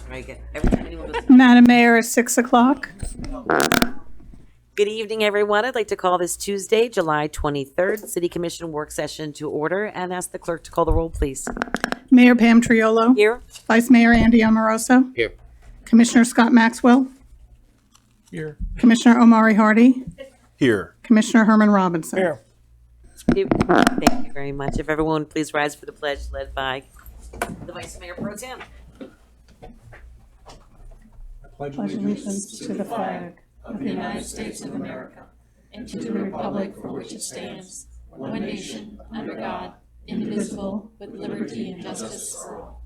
Sorry, every time anyone goes. Madam Mayor, it's 6 o'clock. Good evening, everyone. I'd like to call this Tuesday, July 23rd, City Commission work session to order and ask the clerk to call the roll, please. Mayor Pam Triolo. Here. Vice Mayor Andy Amoroso. Here. Commissioner Scott Maxwell. Here. Commissioner Omari Hardy. Here. Commissioner Herman Robinson. Here. Thank you very much. If everyone would please rise for the pledge led by the Vice Mayor Pro Tem. Pledge allegiance to the flag of the United States of America and to the republic for which it stands, one nation, under God, indivisible, with liberty and justice for all.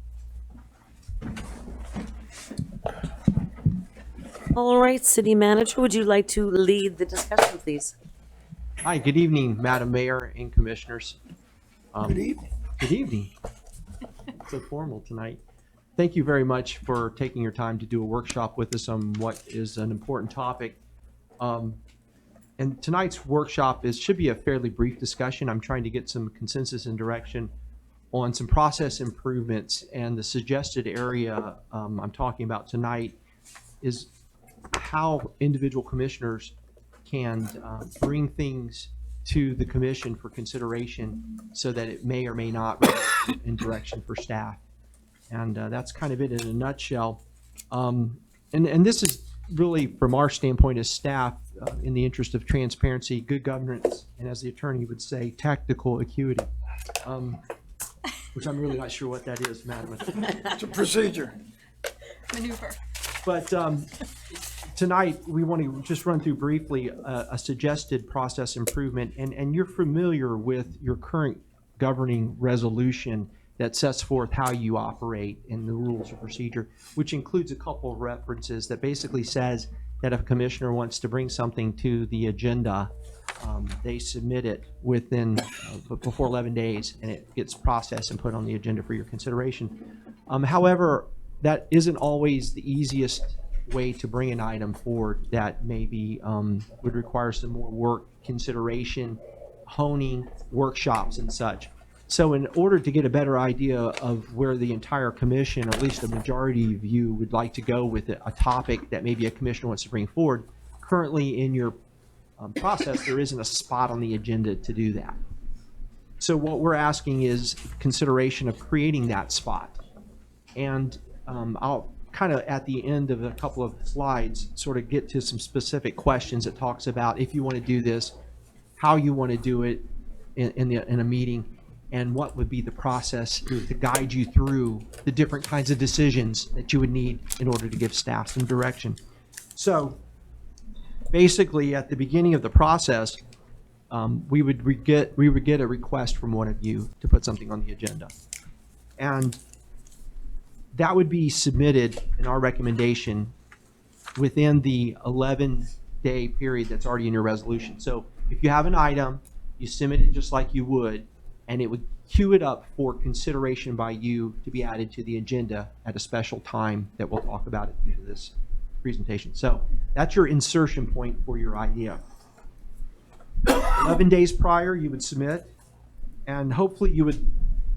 All right, City Manager, would you like to lead the discussion, please? Hi, good evening, Madam Mayor and Commissioners. Good evening. Good evening. So formal tonight. Thank you very much for taking your time to do a workshop with us on what is an important topic. And tonight's workshop should be a fairly brief discussion. I'm trying to get some consensus and direction on some process improvements, and the suggested area I'm talking about tonight is how individual commissioners can bring things to the commission for consideration so that it may or may not result in direction for staff. And that's kind of it in a nutshell. And this is really, from our standpoint as staff, in the interest of transparency, good governance, and as the attorney would say, tactical acuity, which I'm really not sure what that is, Madam. It's a procedure. Maneuver. But tonight, we want to just run through briefly a suggested process improvement. And you're familiar with your current governing resolution that sets forth how you operate in the rules of procedure, which includes a couple of references that basically says that if a commissioner wants to bring something to the agenda, they submit it within before 11 days, and it gets processed and put on the agenda for your consideration. However, that isn't always the easiest way to bring an item forward. That maybe would require some more work, consideration, honing, workshops, and such. So in order to get a better idea of where the entire commission, or at least a majority of you, would like to go with a topic that maybe a commissioner wants to bring forward, currently in your process, there isn't a spot on the agenda to do that. So what we're asking is consideration of creating that spot. And I'll kind of, at the end of a couple of slides, sort of get to some specific questions that talks about if you want to do this, how you want to do it in a meeting, and what would be the process to guide you through the different kinds of decisions that you would need in order to give staff some direction. So basically, at the beginning of the process, we would get a request from one of you to put something on the agenda. And that would be submitted in our recommendation within the 11-day period that's already in your resolution. So if you have an item, you submit it just like you would, and it would queue it up for consideration by you to be added to the agenda at a special time that we'll talk about at the end of this presentation. So that's your insertion point for your idea. 11 days prior, you would submit, and hopefully you would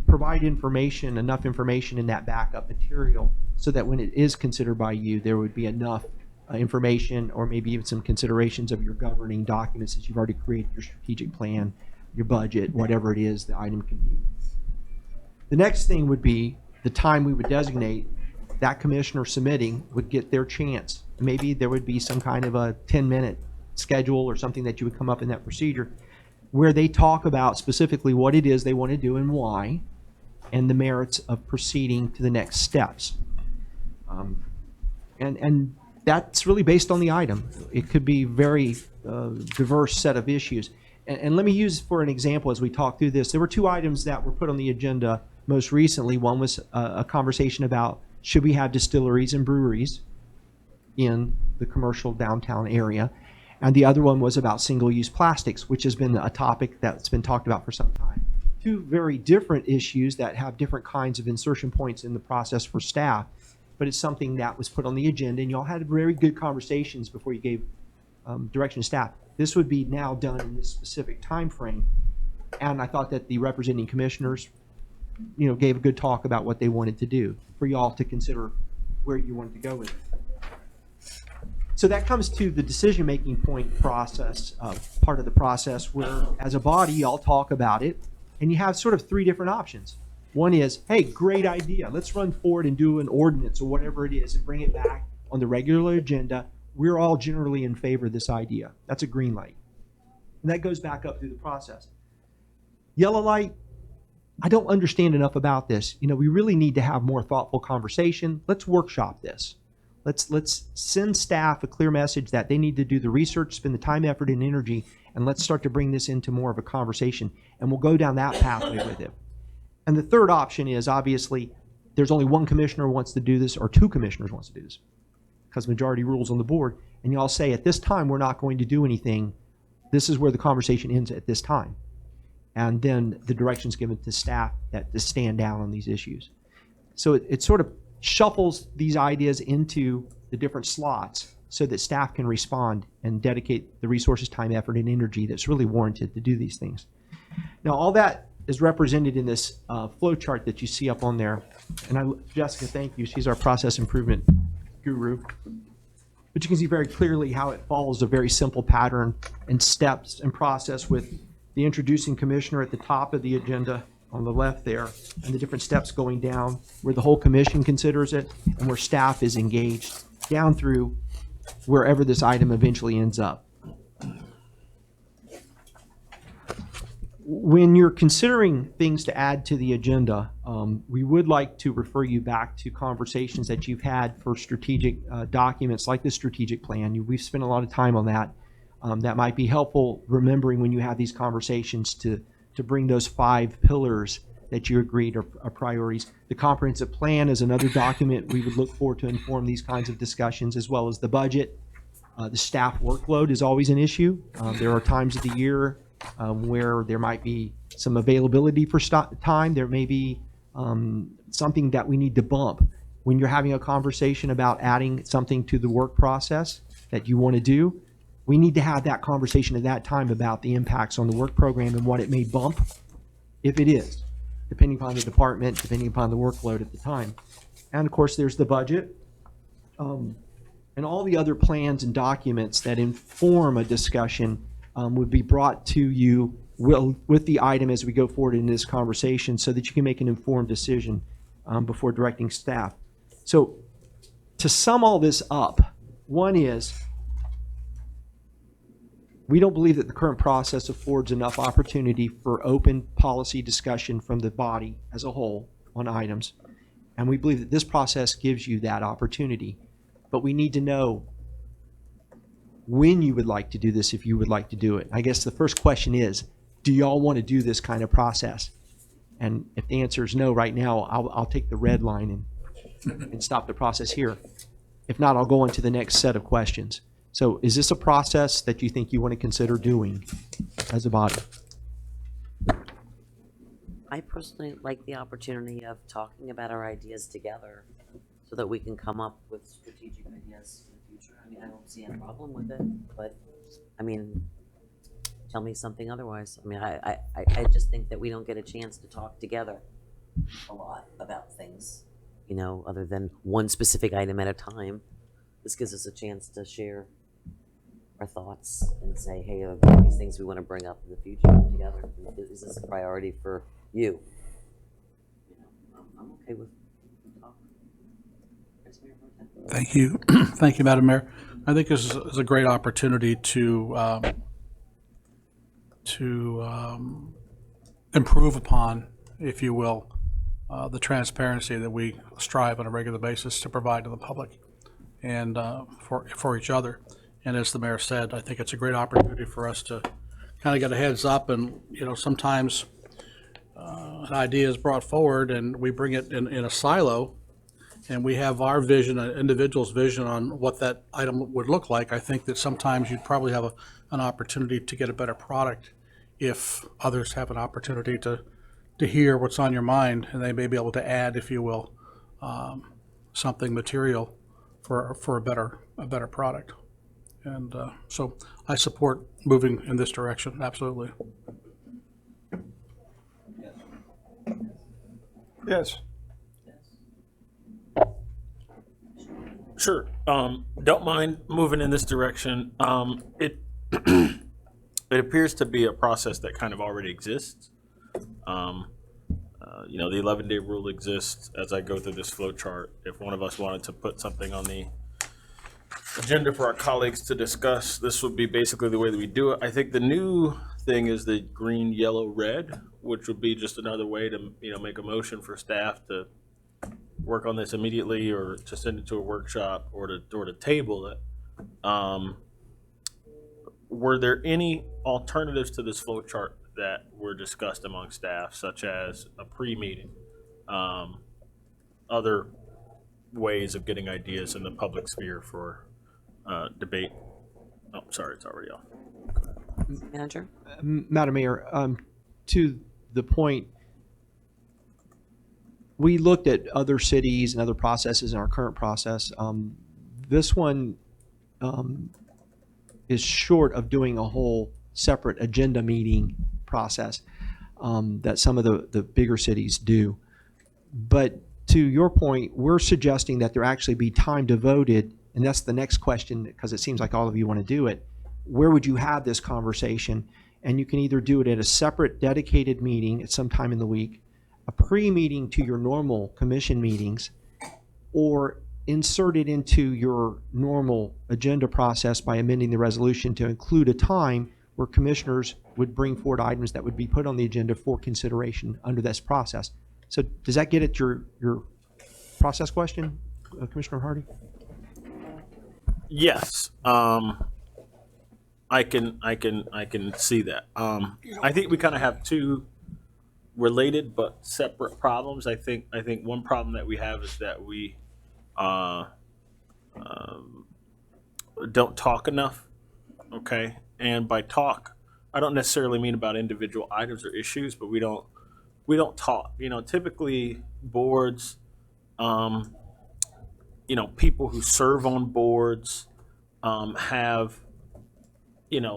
provide information, enough information in that backup material so that when it is considered by you, there would be enough information, or maybe even some considerations of your governing documents that you've already created, your strategic plan, your budget, whatever it is the item can be. The next thing would be the time we would designate. That commissioner submitting would get their chance. Maybe there would be some kind of a 10-minute schedule or something that you would come up in that procedure where they talk about specifically what it is they want to do and why, and the merits of proceeding to the next steps. And that's really based on the item. It could be very diverse set of issues. And let me use for an example as we talk through this. There were two items that were put on the agenda most recently. One was a conversation about should we have distilleries and breweries in the commercial downtown area. And the other one was about single-use plastics, which has been a topic that's been talked about for some time. Two very different issues that have different kinds of insertion points in the process for staff, but it's something that was put on the agenda, and y'all had very good conversations before you gave direction to staff. This would be now done in this specific time frame, and I thought that the representing commissioners, gave a good talk about what they wanted to do for y'all to consider where you wanted to go with it. So that comes to the decision-making point process, part of the process where, as a body, y'all talk about it, and you have sort of three different options. One is, hey, great idea. Let's run forward and do an ordinance or whatever it is and bring it back on the regular agenda. We're all generally in favor of this idea. That's a green light. And that goes back up through the process. Yellow light, I don't understand enough about this. We really need to have more thoughtful conversation. Let's workshop this. Let's send staff a clear message that they need to do the research, spend the time, effort, and energy, and let's start to bring this into more of a conversation, and we'll go down that pathway with it. And the third option is, obviously, there's only one commissioner who wants to do this, or two commissioners wants to do this, because majority rules on the board, and y'all say, at this time, we're not going to do anything. This is where the conversation ends at this time. And then the direction's given to staff to stand down on these issues. So it sort of shuffles these ideas into the different slots so that staff can respond and dedicate the resources, time, effort, and energy that's really warranted to do these things. Now, all that is represented in this flow chart that you see up on there. And Jessica, thank you. She's our process improvement guru. But you can see very clearly how it follows a very simple pattern and steps and process with the introducing commissioner at the top of the agenda on the left there, and the different steps going down where the whole commission considers it and where staff is engaged down through wherever this item eventually ends up. When you're considering things to add to the agenda, we would like to refer you back to conversations that you've had for strategic documents like the strategic plan. We've spent a lot of time on that. That might be helpful remembering when you have these conversations to bring those 5 pillars that you agreed are priorities. The comprehensive plan is another document we would look for to inform these kinds of discussions, as well as the budget. The staff workload is always an issue. There are times of the year where there might be some availability for time. There may be something that we need to bump. When you're having a conversation about adding something to the work process that you want to do, we need to have that conversation at that time about the impacts on the work program and what it may bump, if it is, depending upon the department, depending upon the workload at the time. And of course, there's the budget and all the other plans and documents that inform a discussion would be brought to you with the item as we go forward in this conversation so that you can make an informed decision before directing staff. So to sum all this up, one is, we don't believe that the current process affords enough opportunity for open policy discussion from the body as a whole on items. And we believe that this process gives you that opportunity. But we need to know when you would like to do this, if you would like to do it. I guess the first question is, do y'all want to do this kind of process? And if the answer is no right now, I'll take the red line and stop the process here. If not, I'll go on to the next set of questions. So is this a process that you think you want to consider doing as a body? I personally like the opportunity of talking about our ideas together so that we can come up with strategic ideas in the future. I mean, I don't see any problem with it, but I mean, tell me something otherwise. I mean, I just think that we don't get a chance to talk together a lot about things, other than one specific item at a time. This gives us a chance to share our thoughts and say, hey, are there these things we want to bring up in the future together? Is this a priority for you? I'm okay with talk. Thank you. Thank you, Madam Mayor. I think this is a great opportunity to improve upon, if you will, the transparency that we strive on a regular basis to provide to the public and for each other. And as the mayor said, I think it's a great opportunity for us to kind of get a heads up. And sometimes an idea is brought forward and we bring it in a silo, and we have our vision, an individual's vision on what that item would look like. I think that sometimes you'd probably have an opportunity to get a better product if others have an opportunity to hear what's on your mind, and they may be able to add, if you will, something material for a better product. And so I support moving in this direction, absolutely. Yes. Sure. Don't mind moving in this direction. It it appears to be a process that kind of already exists. The 11-day rule exists. As I go through this flow chart, if one of us wanted to put something on the agenda for our colleagues to discuss, this would be basically the way that we do it. I think the new thing is the green, yellow, red, which would be just another way to make a motion for staff to work on this immediately, or to send it to a workshop, or to table it. Were there any alternatives to this flow chart that were discussed among staff, such as a pre-meeting, other ways of getting ideas in the public sphere for debate? Oh, sorry, it's already off. Manager? Madam Mayor, to the point, we looked at other cities and other processes in our current process. This one is short of doing a whole separate agenda meeting process that some of the bigger cities do. But to your point, we're suggesting that there actually be time devoted, and that's the next question, because it seems like all of you want to do it. Where would you have this conversation? And you can either do it at a separate dedicated meeting at some time in the week, a pre-meeting to your normal commission meetings, or insert it into your normal agenda process by amending the resolution to include a time where commissioners would bring forward items that would be put on the agenda for consideration under this process. So does that get at your process question, Commissioner Hardy? Yes. I can see that. I think we kind of have two related but separate problems. I think one problem that we have is that we don't talk enough. Okay, and by talk, I don't necessarily mean about individual items or issues, but we don't talk. Typically boards, people who serve on boards have,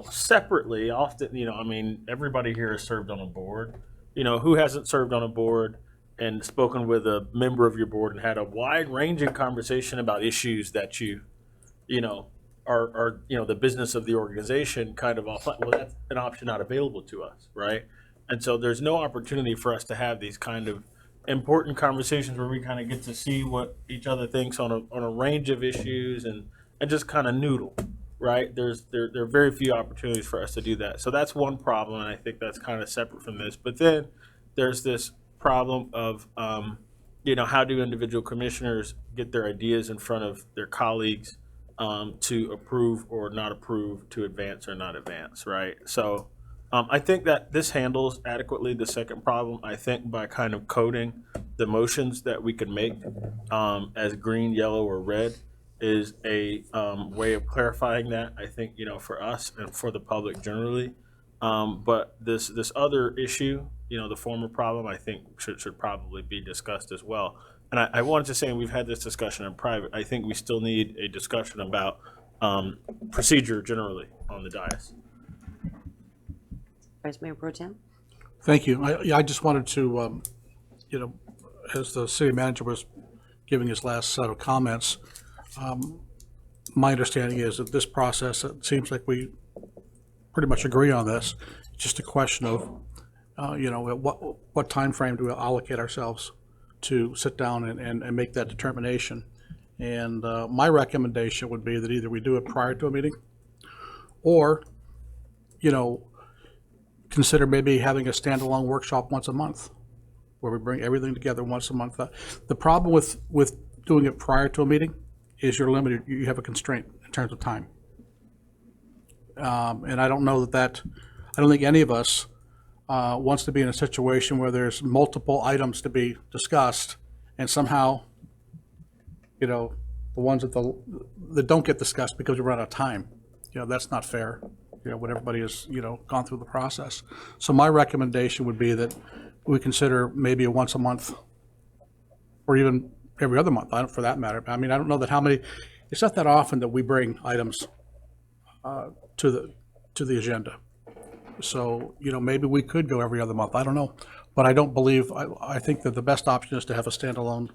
separately, often, everybody here has served on a board. Who hasn't served on a board and spoken with a member of your board and had a wide-ranging conversation about issues that are the business of the organization kind of offline? Well, that's an option not available to us, right? And so there's no opportunity for us to have these kind of important conversations where we kind of get to see what each other thinks on a range of issues and just kind of noodle, right? There are very few opportunities for us to do that. So that's one problem, and I think that's kind of separate from this. But then there's this problem of, how do individual commissioners get their ideas in front of their colleagues to approve or not approve, to advance or not advance, right? So I think that this handles adequately the second problem. I think by kind of coding the motions that we could make as green, yellow, or red is a way of clarifying that, I think, for us and for the public generally. But this other issue, the former problem, I think should probably be discussed as well. And I wanted to say, and we've had this discussion in private, I think we still need a discussion about procedure generally on the dais. Vice Mayor Pro Tem? Thank you. I just wanted to, as the city manager was giving his last set of comments, my understanding is that this process, it seems like we pretty much agree on this. It's just a question of, what time frame do we allocate ourselves to sit down and make that determination. And my recommendation would be that either we do it prior to a meeting, or, consider maybe having a standalone workshop once a month, where we bring everything together once a month. The problem with doing it prior to a meeting is you're limited. You have a constraint in terms of time. And I don't know I don't think any of us wants to be in a situation where there's multiple items to be discussed, and somehow, the ones that don't get discussed because we run out of time, that's not fair, when everybody has, gone through the process. So my recommendation would be that we consider maybe a once a month, or even every other month, for that matter. I don't know it's not that often that we bring items to the agenda. So, maybe we could go every other month. I don't know. But I think that the best option is to have a standalone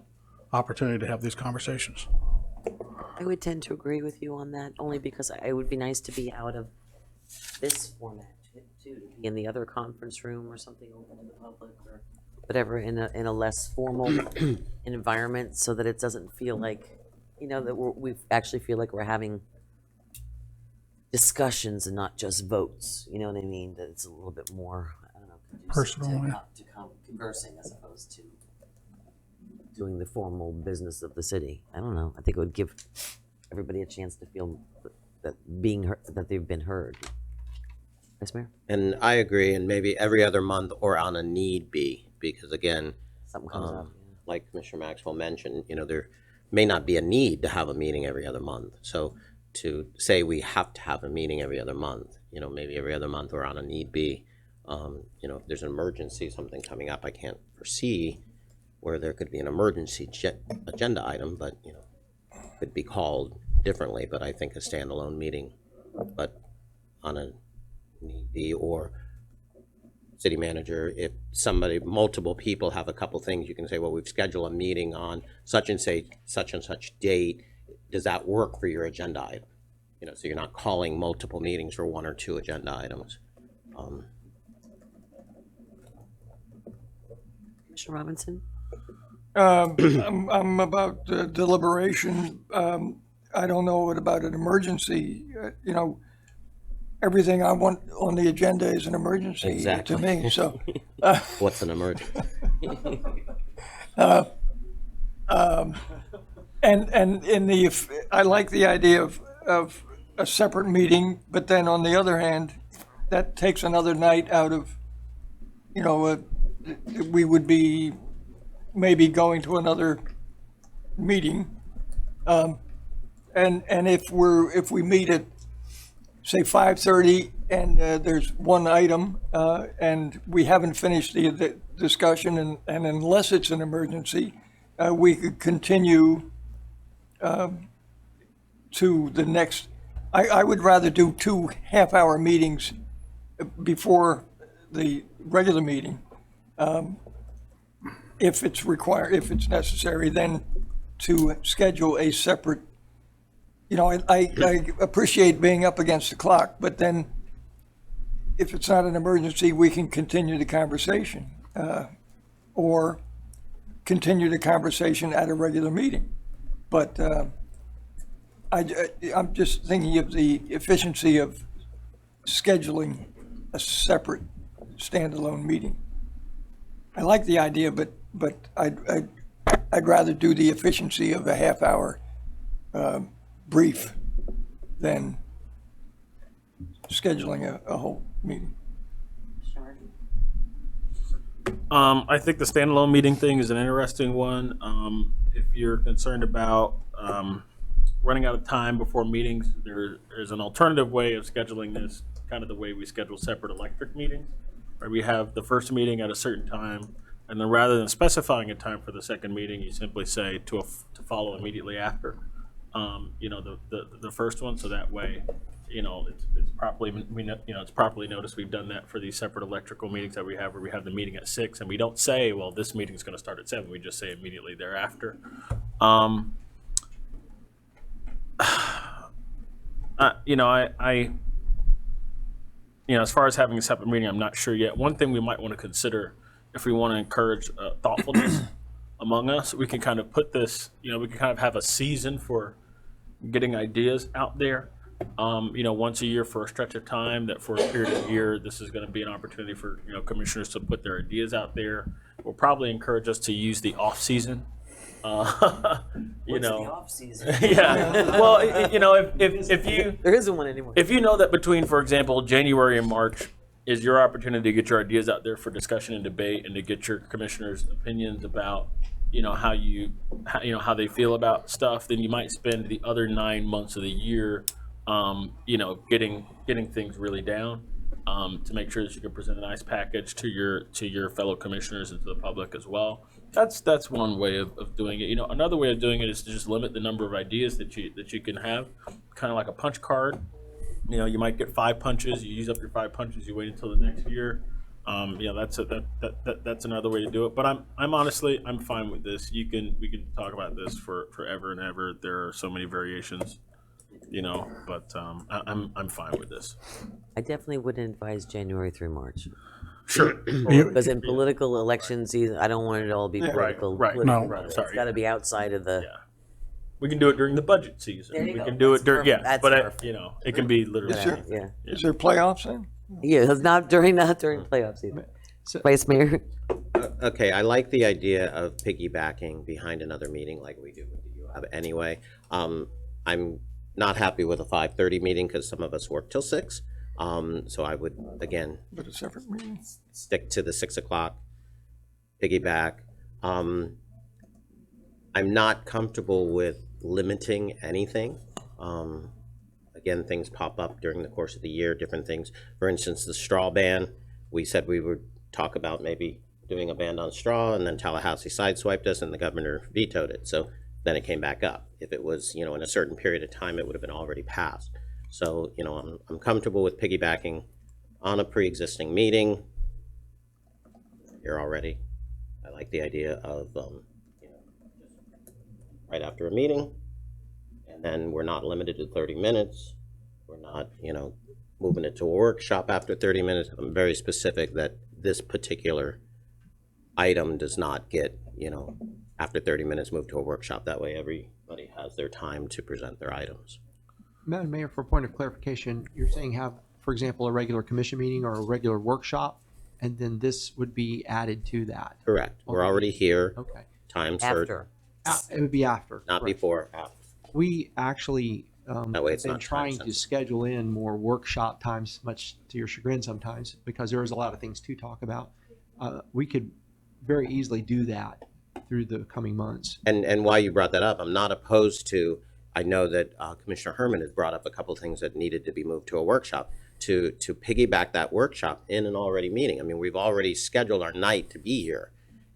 opportunity to have these conversations. I would tend to agree with you on that, only because it would be nice to be out of this format too, to be in the other conference room or something open to the public or whatever, in a less formal environment, so that it doesn't feel like, that we actually feel like we're having discussions and not just votes. You know what I mean? That it's a little bit more, I don't know, conducive Personal, yeah. to conversing as opposed to doing the formal business of the city. I don't know. I think it would give everybody a chance to feel that that they've been heard. Yes, Mayor? And I agree, and maybe every other month or on a need be, because again, Something comes up. like Commissioner Maxwell mentioned, there may not be a need to have a meeting every other month. So to say we have to have a meeting every other month, maybe every other month or on a need be, if there's an emergency, something coming up, I can't foresee where there could be an emergency agenda item, but, could be called differently, but I think a standalone meeting, but on a need be, or city manager, if multiple people have a couple things, you can say, well, we've scheduled a meeting on such and such date. Does that work for your agenda item? So you're not calling multiple meetings for one or two agenda items. Commissioner Robinson? I'm about deliberation. I don't know what about an emergency. Everything I want on the agenda is an emergency Exactly. to me. So, What's an emergency? and I like the idea of a separate meeting, but then on the other hand, that takes another night out of, we would be maybe going to another meeting. And if we meet at, say, 5:30 and there's one item and we haven't finished the discussion, and unless it's an emergency, we could continue to the next. I would rather do 2 half-hour meetings before the regular meeting. If it's required, if it's necessary, then to schedule a separate, I appreciate being up against the clock, but then if it's not an emergency, we can continue the conversation, or continue the conversation at a regular meeting. But I'm just thinking of the efficiency of scheduling a separate standalone meeting. I like the idea, but I'd rather do the efficiency of a half-hour brief than scheduling a whole meeting. I think the standalone meeting thing is an interesting one. If you're concerned about running out of time before meetings, there's an alternative way of scheduling this, kind of the way we schedule separate electric meetings, where we have the first meeting at a certain time, and then rather than specifying a time for the second meeting, you simply say to follow immediately after, the first one, so that way, it's properly, it's properly noticed. We've done that for these separate electrical meetings that we have, where we have the meeting at 6, and we don't say, well, this meeting's going to start at 7. We just say immediately thereafter. As far as having a separate meeting, I'm not sure yet. One thing we might want to consider, if we want to encourage thoughtfulness among us, we can kind of put this, we can kind of have a season for getting ideas out there. Once a year for a stretch of time, that for a period of year, this is going to be an opportunity for, commissioners to put their ideas out there. We'll probably encourage us to use the off season. What's the off season? Yeah. Well, if you, There isn't one anymore. if you know that between, for example, January and March is your opportunity to get your ideas out there for discussion and debate, and to get your commissioners' opinions about, how they feel about stuff, then you might spend the other 9 months of the year, getting things really down, to make sure that you can present a nice package to your fellow commissioners and to the public as well. That's one way of doing it. Another way of doing it is to just limit the number of ideas that you can have, kind of like a punch card. You might get 5 punches. You use up your 5 punches. You wait until the next year. That's another way to do it. But I'm honestly, I'm fine with this. We can talk about this for forever and ever. There are so many variations, but I'm fine with this. I definitely wouldn't advise January through March. Sure. Because in political election season, I don't want it all be political. right. political. No. It's Sorry. got to be outside of the. Yeah. We can do it during the budget season. There you We go. can do That's it during, perfect. That's perfect. it can be literally. Yeah. Is there playoffs then? Yeah, it's not during playoffs either. So- Vice Mayor. Okay, I like the idea of piggybacking behind another meeting like we do with the UAB anyway. I'm not happy with a 5:30 meeting because some of us work till 6. So I would, again, But a separate meeting? stick to the 6 o'clock, piggyback. I'm not comfortable with limiting anything. Again, things pop up during the course of the year, different things. For instance, the straw ban, we said we would talk about maybe doing a ban on straw, and then Tallahassee sideswiped us and the governor vetoed it. So then it came back up. If it was, in a certain period of time, it would have been already passed. So, I'm comfortable with piggybacking on a pre-existing meeting. Here already. I like the idea of, right after a meeting, and then we're not limited to 30 minutes. We're not, moving it to a workshop after 30 minutes. I'm very specific that this particular item does not get, after 30 minutes moved to a workshop. That way everybody has their time to present their items. Madam Mayor, for a point of clarification, you're saying have, for example, a regular commission meeting or a regular workshop, and then this would be added to that? Correct. We're Okay. already here. Okay. Time certain. After. It would be after. Not correct. before, after. We actually That way it's been not time trying to sensitive. schedule in more workshop times, much to your chagrin sometimes, because there is a lot of things to talk about. We could very easily do that through the coming months. And why you brought that up, I'm not opposed to, I know that Commissioner Herman has brought up a couple things that needed to be moved to a workshop, to piggyback that workshop in an already meeting. I mean, we've already scheduled our night to be here,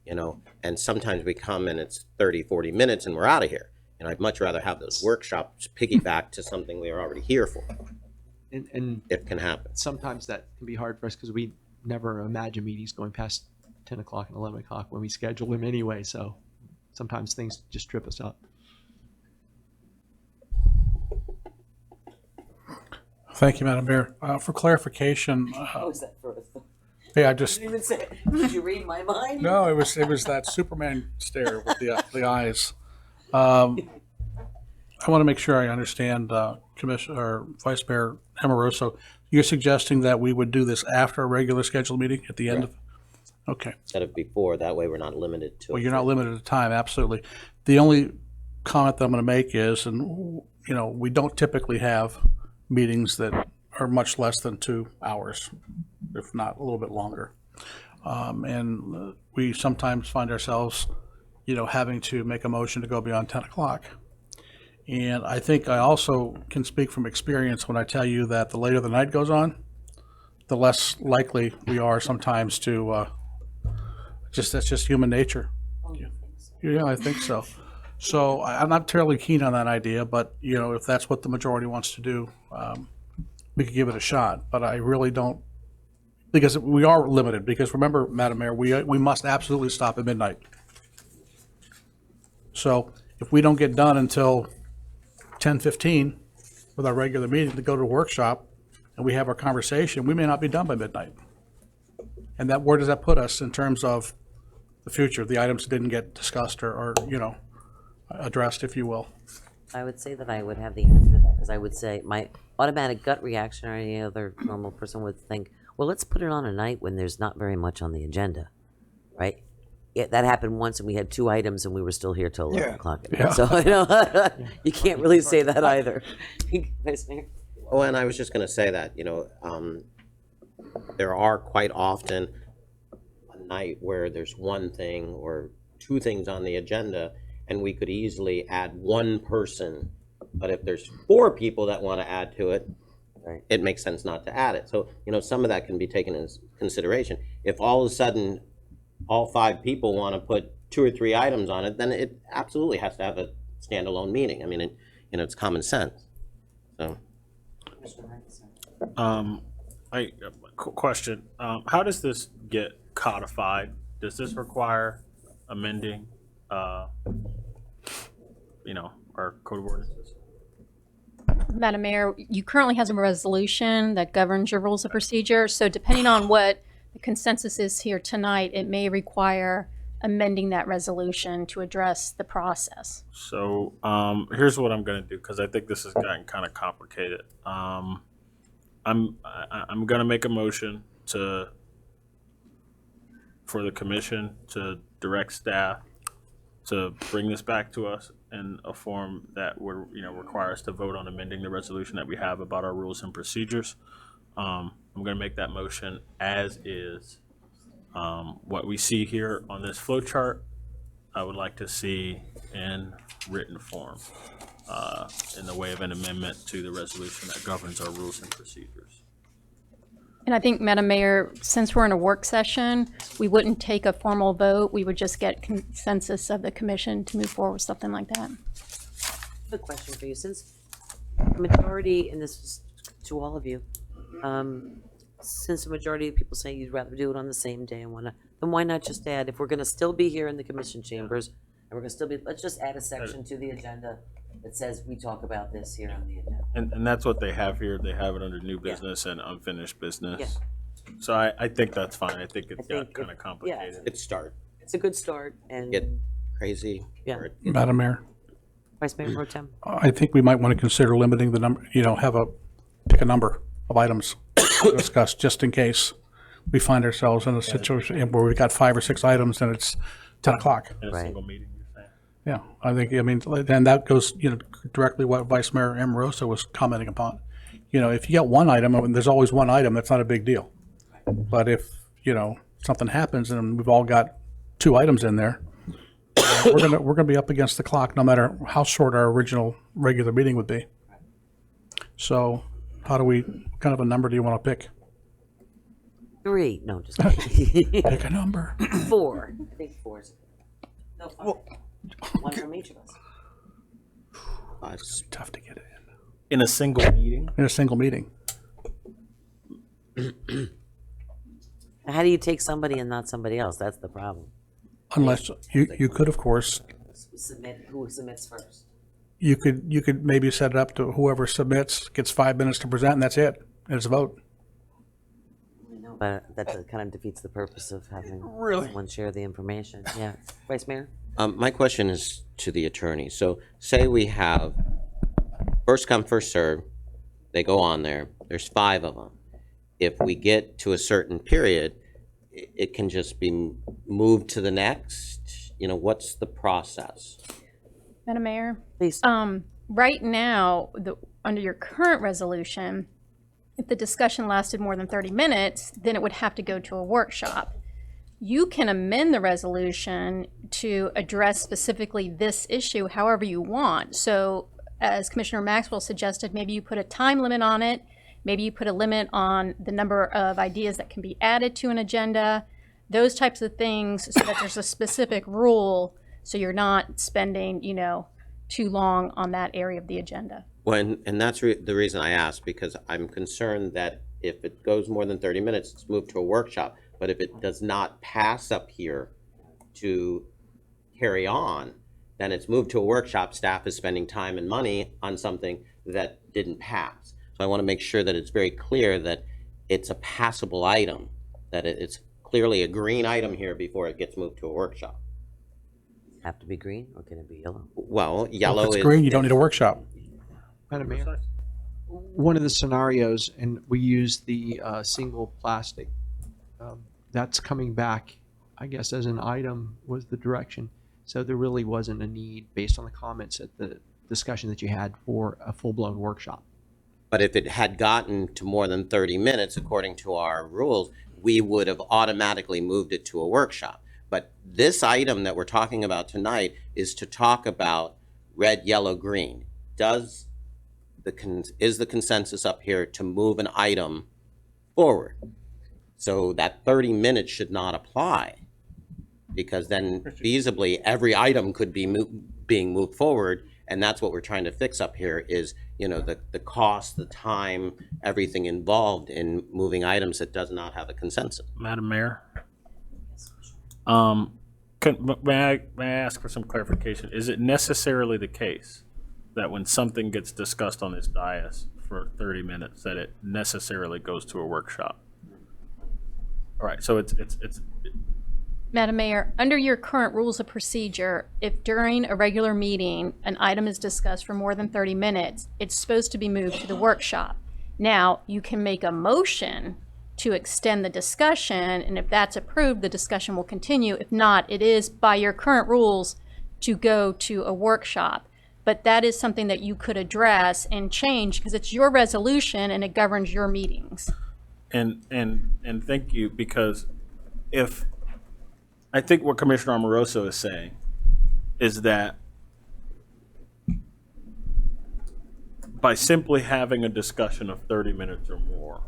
and sometimes we come and it's 30, 40 minutes and we're out of here. And I'd much rather have those workshops piggyback to something we are already here for, And if it can happen. sometimes that can be hard for us because we never imagine meetings going past 10 o'clock and 11 o'clock when we schedule them anyway. So sometimes things just trip us up. Thank you, Madam Mayor. For clarification, How was that for us? I just, Didn't even say. Did you read my mind? no, it was that Superman stare with the eyes. I want to make sure I understand, Commissioner, or Vice Mayor Amoroso, you're suggesting that we would do this after a regular scheduled meeting at the end of? Okay. Instead of before, that way we're not limited to. Well, you're not limited to time, absolutely. The only comment that I'm going to make is, and, we don't typically have meetings that are much less than 2 hours, if not a little bit longer. And we sometimes find ourselves, having to make a motion to go beyond 10 o'clock. And I think I also can speak from experience when I tell you that the later the night goes on, the less likely we are sometimes to, that's just human nature. Yeah, I think so. So I'm not terribly keen on that idea, but, if that's what the majority wants to do, we could give it a shot. But I really don't, because we are limited, because remember, Madam Mayor, we must absolutely stop at midnight. So if we don't get done until 10:15 with our regular meeting to go to a workshop, and we have our conversation, we may not be done by midnight. And where does that put us in terms of the future, the items that didn't get discussed or addressed, if you will? I would say that I would have the answer to that, because I would say my automatic gut reaction, or any other normal person would think, well, let's put it on a night when there's not very much on the agenda, right? That happened once, and we had 2 items, and we were still here till 11 o'clock. Yeah. So, you can't really say that either. Vice Mayor? Oh, and I was just gonna say that, there are quite often a night where there's one thing or 2 things on the agenda, and we could easily add 1 person. But if there's 4 people that want to add to it, Right. it makes sense not to add it. So, some of that can be taken into consideration. If all of a sudden, all 5 people want to put 2 or 3 items on it, then it absolutely has to have a standalone meeting. I mean, it's common sense. So, Question, how does this get codified? Does this require amending, our code of ordinances? Madam Mayor, you currently have a resolution that governs your rules of procedure. So depending on what the consensus is here tonight, it may require amending that resolution to address the process. So, here's what I'm gonna do, because I think this has gotten kind of complicated. I'm gonna make a motion for the commission to direct staff to bring this back to us in a form that would, require us to vote on amending the resolution that we have about our rules and procedures. I'm gonna make that motion as is. What we see here on this flow chart, I would like to see in written form, in the way of an amendment to the resolution that governs our rules and procedures. And I think, Madam Mayor, since we're in a work session, we wouldn't take a formal vote. We would just get consensus of the commission to move forward with something like that. I have a question for you. Since the majority, and this is to all of you, since the majority of people say you'd rather do it on the same day and whatnot, then why not just add, if we're gonna still be here in the commission chambers, and we're gonna still be, let's just add a section to the agenda that says we talk about this here on the agenda. And that's what they have here. They have it under new business and unfinished business. So I think that's fine. I think it got think kind of complicated. Good start. It's a good start, and Get crazy. Yeah. or- Madam Mayor, Vice Mayor Pro Tem. I think we might want to consider limiting the number, pick a number of items to discuss, just in case we find ourselves in a situation where we've got 5 or 6 items and it's 10 o'clock. In a Right. single meeting, you're saying? Yeah, and that goes, directly what Vice Mayor Amoroso was commenting upon. If you got one item, and there's always one item, that's not a big deal. But if, something happens and we've all got 2 items in there, we're gonna be up against the clock, no matter how short our original regular meeting would be. So what kind of a number do you want to pick? 3, no, just kidding. Pick a number. 4. I think 4 is, no, 5. One from each of us. It's Tough to get it In a single meeting? in a single meeting. How do you take somebody and not somebody else? That's the problem. Unless, you could, of course, Submit, who submits first? you could maybe set it up to whoever submits gets 5 minutes to present, and that's it. And it's a vote. But that kind of defeats the purpose of having Really? someone share the information. Yeah. Vice Mayor? My question is to the attorney. So say we have first come, first serve, they go on there, there's 5 of them. If we get to a certain period, it can just be moved to the next, what's the process? Madam Mayor? Please. Right now, under your current resolution, if the discussion lasted more than 30 minutes, then it would have to go to a workshop. You can amend the resolution to address specifically this issue however you want. So as Commissioner Maxwell suggested, maybe you put a time limit on it. Maybe you put a limit on the number of ideas that can be added to an agenda, those types of things, so that there's a specific rule, so you're not spending, too long on that area of the agenda. And that's the reason I asked, because I'm concerned that if it goes more than 30 minutes, it's moved to a workshop. But if it does not pass up here to carry on, then it's moved to a workshop. Staff is spending time and money on something that didn't pass. So I want to make sure that it's very clear that it's a passable item, that it's clearly a green item here before it gets moved to a workshop. Have to be green or can it be yellow? Well, yellow If is. it's green, you don't need a workshop. Madam Mayor, one of the scenarios, and we use the single plastic, that's coming back, I guess, as an item was the direction. So there really wasn't a need, based on the comments at the discussion that you had, for a full-blown workshop. But if it had gotten to more than 30 minutes, according to our rules, we would have automatically moved it to a workshop. But this item that we're talking about tonight is to talk about red, yellow, green. Is the consensus up here to move an item forward? So that 30 minutes should not apply, because then feasibly every item could be being moved forward, And that's what we're trying to fix up here is, the cost, the time, everything involved in moving items that does not have a consensus. Madam Mayor, may I ask for some clarification? Is it necessarily the case that when something gets discussed on this dais for 30 minutes, that it necessarily goes to a workshop? All right, so it's Madam Mayor, under your current rules of procedure, if during a regular meeting, an item is discussed for more than 30 minutes, it's supposed to be moved to the workshop. Now, you can make a motion to extend the discussion, and if that's approved, the discussion will continue. If not, it is by your current rules to go to a workshop. But that is something that you could address and change because it's your resolution and it governs your meetings. and thank you, because I think what Commissioner Amoroso is saying is that by simply having a discussion of 30 minutes or more,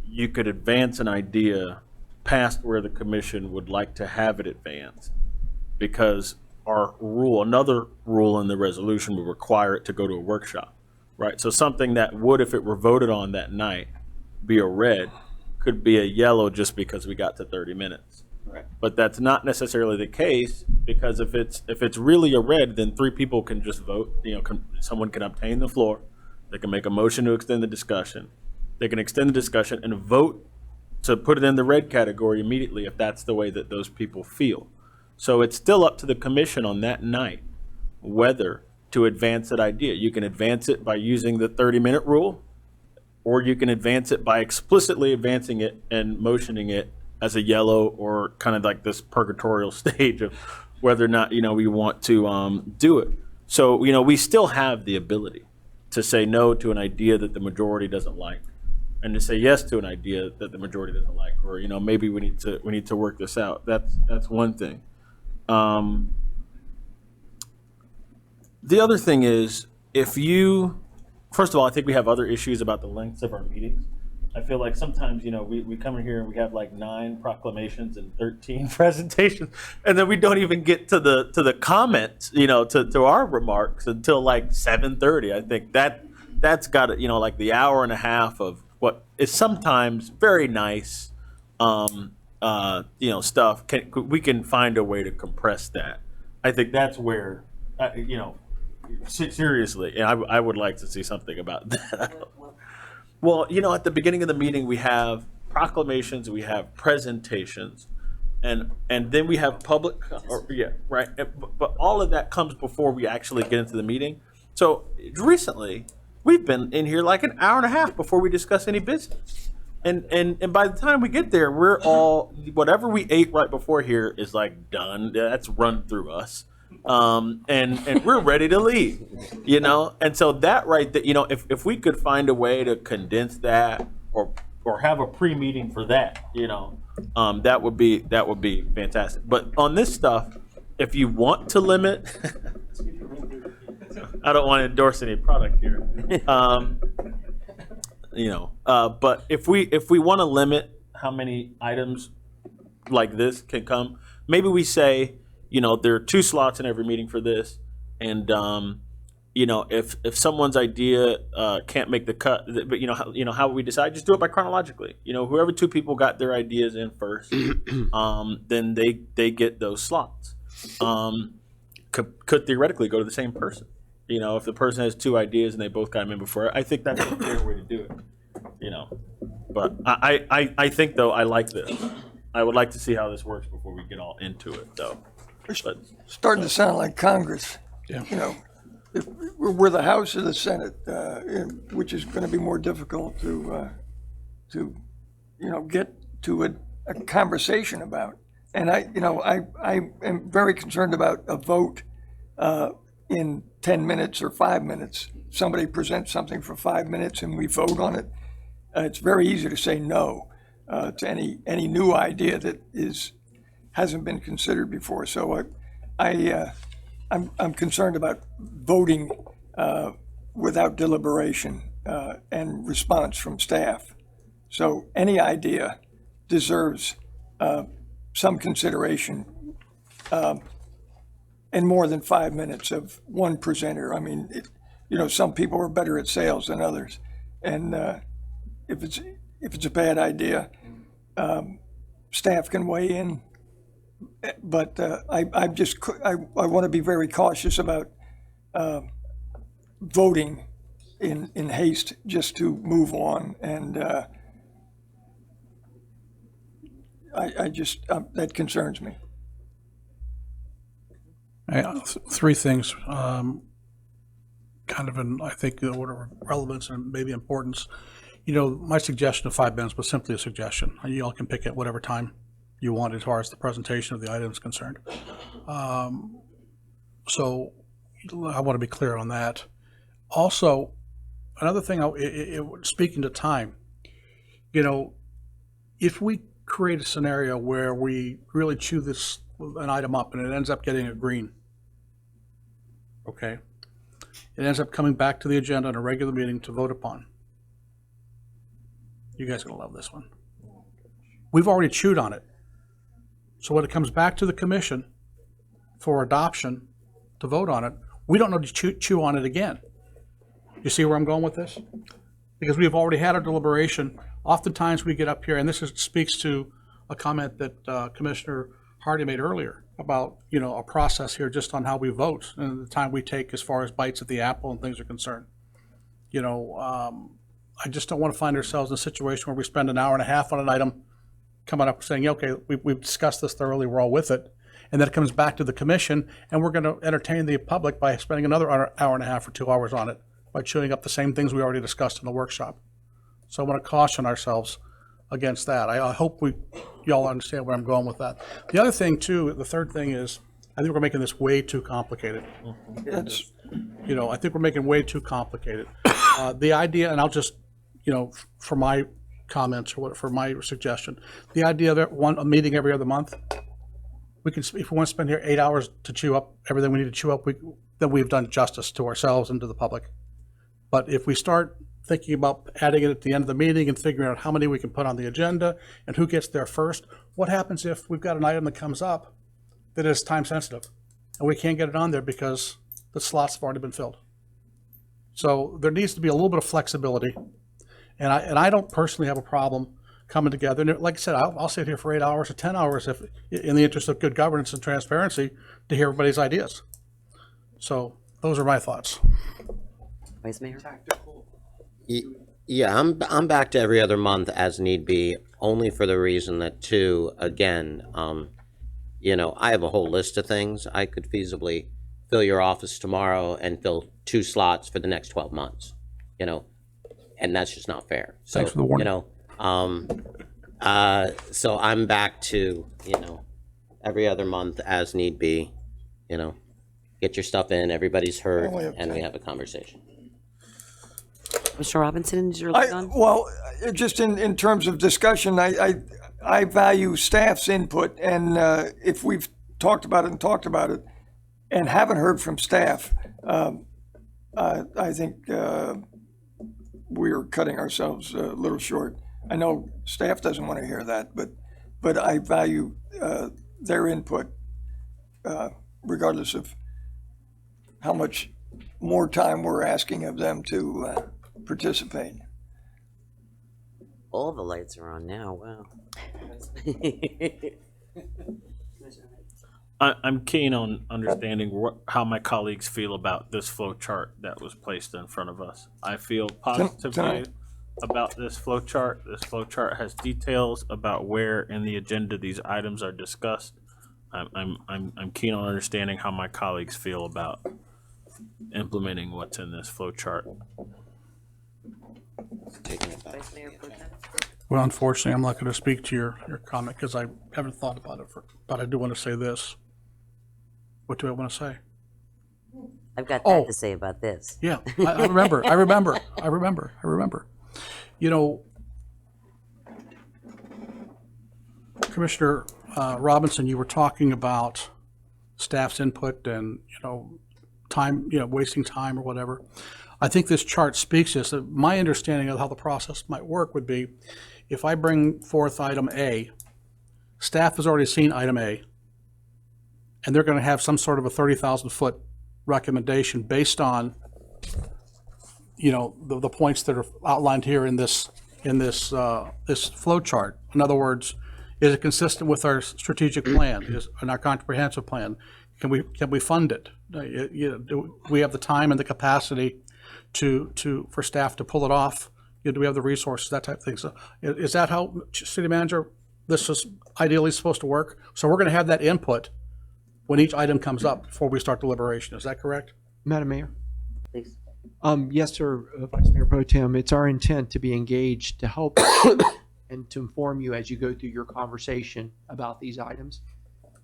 you could advance an idea past where the commission would like to have it advanced, because another rule in the resolution would require it to go to a workshop, right? So something that would, if it were voted on that night, be a red, could be a yellow just because we got to 30 minutes. Right. But that's not necessarily the case, because if it's really a red, then 3 people can just vote. Someone can obtain the floor. They can make a motion to extend the discussion. They can extend the discussion and vote to put it in the red category immediately if that's the way that those people feel. So it's still up to the commission on that night whether to advance that idea. You can advance it by using the 30-minute rule, or you can advance it by explicitly advancing it and motioning it as a yellow, or kind of like this purgatorial stage of whether or not, we want to do it. So, we still have the ability to say no to an idea that the majority doesn't like, and to say yes to an idea that the majority doesn't like, or, maybe we need to work this out. That's one thing. The other thing is, first of all, I think we have other issues about the lengths of our meetings. I feel like sometimes, we come in here and we have like 9 proclamations and 13 presentations, and then we don't even get to the comments, to our remarks until like 7:30. I think that's got it, like the hour and a half of what is sometimes very nice, stuff. We can find a way to compress that. I think that's where, seriously, and I would like to see something about that. Well, at the beginning of the meeting, we have proclamations, we have presentations, and then we have public, right? But all of that comes before we actually get into the meeting. So recently, we've been in here like an hour and a half before we discuss any business. And by the time we get there, we're all, whatever we ate right before here is like done. That's run through us. And we're ready to leave, and so that right there, if we could find a way to condense that, or have a pre-meeting for that, that would be fantastic. But on this stuff, if you want to limit, I don't want to endorse any product here, but if we want to limit how many items like this can come, maybe we say, there are 2 slots in every meeting for this, and if someone's idea can't make the cut, but how we decide, just do it by chronologically. Whoever 2 people got their ideas in first, then they get those slots. Could theoretically go to the same person. If the person has 2 ideas and they both got them in before, I think that's a fair way to do it. But I think, though, I like this. I would like to see how this works before we get all into it, though. But Starting to sound like Congress. Yeah. If we're the House or the Senate, which is going to be more difficult to get to a conversation about. And I am very concerned about a vote in 10 minutes or 5 minutes. Somebody presents something for 5 minutes and we vote on it. It's very easy to say no to any new idea that hasn't been considered before. So I'm concerned about voting without deliberation and response from staff. So any idea deserves some consideration and more than 5 minutes of one presenter. I mean, some people are better at sales than others. And if it's a bad idea, staff can weigh in. But I want to be very cautious about voting in haste just to move on. And that concerns me. Three things, kind of in, I think, the order of relevance and maybe importance. My suggestion of 5 minutes was simply a suggestion. You all can pick at whatever time you want as far as the presentation of the item is concerned. So I want to be clear on that. Also, another thing, speaking to time, if we create a scenario where we really chew an item up and it ends up getting a green, okay, it ends up coming back to the agenda in a regular meeting to vote upon. You guys are going to love this one. We've already chewed on it. So when it comes back to the commission for adoption to vote on it, we don't know to chew on it again. You see where I'm going with this? Because we've already had our deliberation. Oftentimes we get up here, and this speaks to a comment that Commissioner Hardy made earlier about, a process here just on how we vote and the time we take as far as bites at the apple and things are concerned. I just don't want to find ourselves in a situation where we spend an hour and a half on an item coming up saying, okay, we've discussed this thoroughly, we're all with it. And then it comes back to the commission and we're going to entertain the public by spending another hour and a half or 2 hours on it by chewing up the same things we already discussed in the workshop. So I want to caution ourselves against that. I hope y'all understand where I'm going with that. The other thing too, the third thing is, I think we're making this way too complicated. I think we're making way too complicated. The idea, and I'll just, for my comments or for my suggestion, the idea that a meeting every other month, we can, if we want to spend here 8 hours to chew up everything we need to chew up, then we've done justice to ourselves and to the public. But if we start thinking about adding it at the end of the meeting and figuring out how many we can put on the agenda and who gets there first, what happens if we've got an item that comes up that is time sensitive and we can't get it on there because the slots have already been filled? So there needs to be a little bit of flexibility. And I don't personally have a problem coming together. And like I said, I'll sit here for 8 hours or 10 hours if, in the interest of good governance and transparency, to hear everybody's ideas. So those are my thoughts. Vice Mayor? Yeah, I'm back to every other month as need be, only for the reason that too, again, I have a whole list of things. I could feasibly fill your office tomorrow and fill 2 slots for the next 12 months, and that's just not fair. So, Thanks for the warning. So I'm back to, every other month as need be, get your stuff in, everybody's heard, and we have a conversation. Mr. Robinson, is your light on? Well, just in terms of discussion, I value staff's input, and if we've talked about it and haven't heard from staff, I think we're cutting ourselves a little short. I know staff doesn't want to hear that, but I value their input regardless of how much more time we're asking of them to participate. All the lights are on now, wow. I'm keen on understanding how my colleagues feel about this flow chart that was placed in front of us. I feel positively Tonight. about this flow chart. This flow chart has details about where in the agenda these items are discussed. I'm keen on understanding how my colleagues feel about implementing what's in this flow chart. Vice Mayor Pro Tem? Well, unfortunately, I'm not going to speak to your comment because I haven't thought about it, but I do want to say this. What do I want to say? I've got that to say about this. Yeah, I remember. I remember. Commissioner Robinson, you were talking about staff's input and, time, wasting time or whatever. I think this chart speaks to this. My understanding of how the process might work would be, if I bring forth item A, staff has already seen item A, and they're going to have some sort of a 30,000-foot recommendation based on, the points that are outlined here in this flow chart. In other words, is it consistent with our strategic plan, and our comprehensive plan? Can we fund it? Do we have the time and the capacity for staff to pull it off? Do we have the resources, that type of thing? So is that how, City Manager, this is ideally supposed to work? So we're going to have that input when each item comes up before we start deliberation. Is that correct? Madam Mayor? Please. Yes, sir, Vice Mayor Pro Tem. It's our intent to be engaged to help and to inform you as you go through your conversation about these items.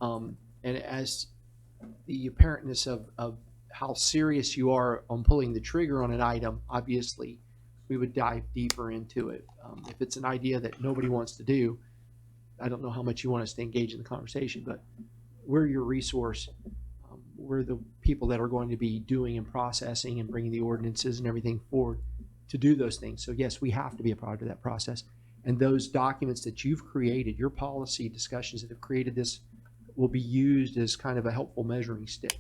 And as the apparentness of how serious you are on pulling the trigger on an item, obviously, we would dive deeper into it. If it's an idea that nobody wants to do, I don't know how much you want us to engage in the conversation, but we're your resource. We're the people that are going to be doing and processing and bringing the ordinances and everything forward to do those things. So yes, we have to be a part of that process. And those documents that you've created, your policy discussions that have created this, will be used as kind of a helpful measuring stick.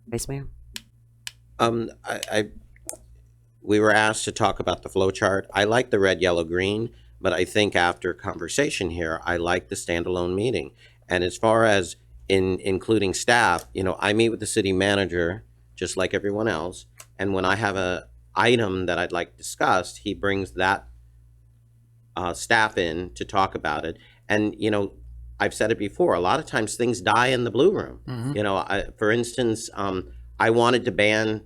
Vice Mayor? We were asked to talk about the flow chart. I like the red, yellow, green, but I think after conversation here, I like the standalone meeting. And as far as including staff, I meet with the city manager just like everyone else. And when I have a item that I'd like discussed, he brings that staff in to talk about it. And, I've said it before, a lot of times things die in the blue room. For instance, I wanted to ban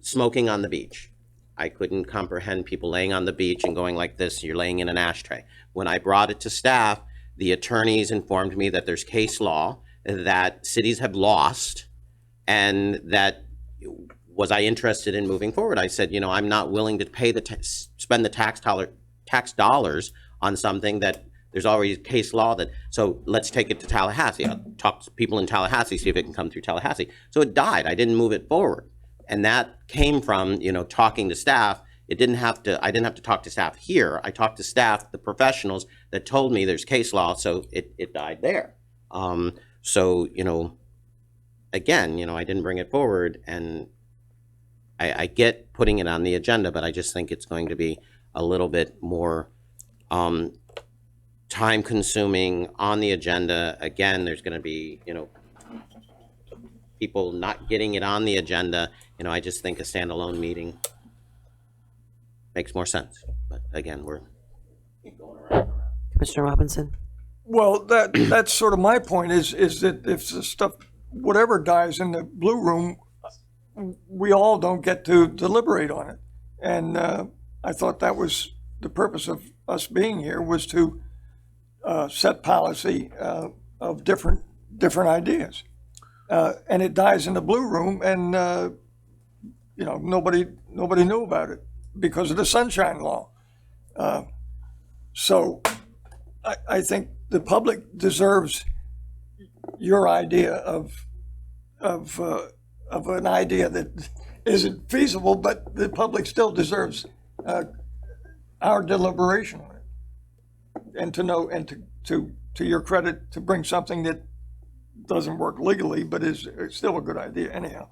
smoking on the beach. I couldn't comprehend people laying on the beach and going like this, you're laying in an ashtray. When I brought it to staff, the attorneys informed me that there's case law that cities have lost, and that was I interested in moving forward. I said, I'm not willing to pay spend the tax dollars on something that there's already case law that, so let's take it to Tallahassee. I'll talk to people in Tallahassee, see if it can come through Tallahassee. So it died. I didn't move it forward. And that came from, talking to staff. I didn't have to talk to staff here. I talked to staff, the professionals that told me there's case law, so it died there. So, again, I didn't bring it forward, and I get putting it on the agenda, but I just think it's going to be a little bit more time consuming on the agenda. Again, there's going to be, people not getting it on the agenda. I just think a standalone meeting makes more sense. But again, we're going around. Commissioner Robinson? Well, that's sort of my point is that if the stuff, whatever dies in the blue room, we all don't get to deliberate on it. And I thought that was the purpose of us being here, was to set policy of different ideas. And it dies in the blue room, and nobody knew about it because of the sunshine law. So I think the public deserves your idea of an idea that isn't feasible, but the public still deserves our deliberation on it, and to know, and to your credit, to bring something that doesn't work legally, but is still a good idea anyhow.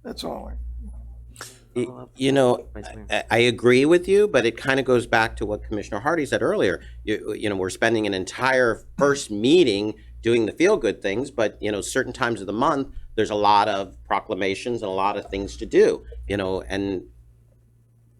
That's all. I agree with you, but it kind of goes back to what Commissioner Hardy said earlier. We're spending an entire first meeting doing the feel-good things, but, certain times of the month, there's a lot of proclamations and a lot of things to do, and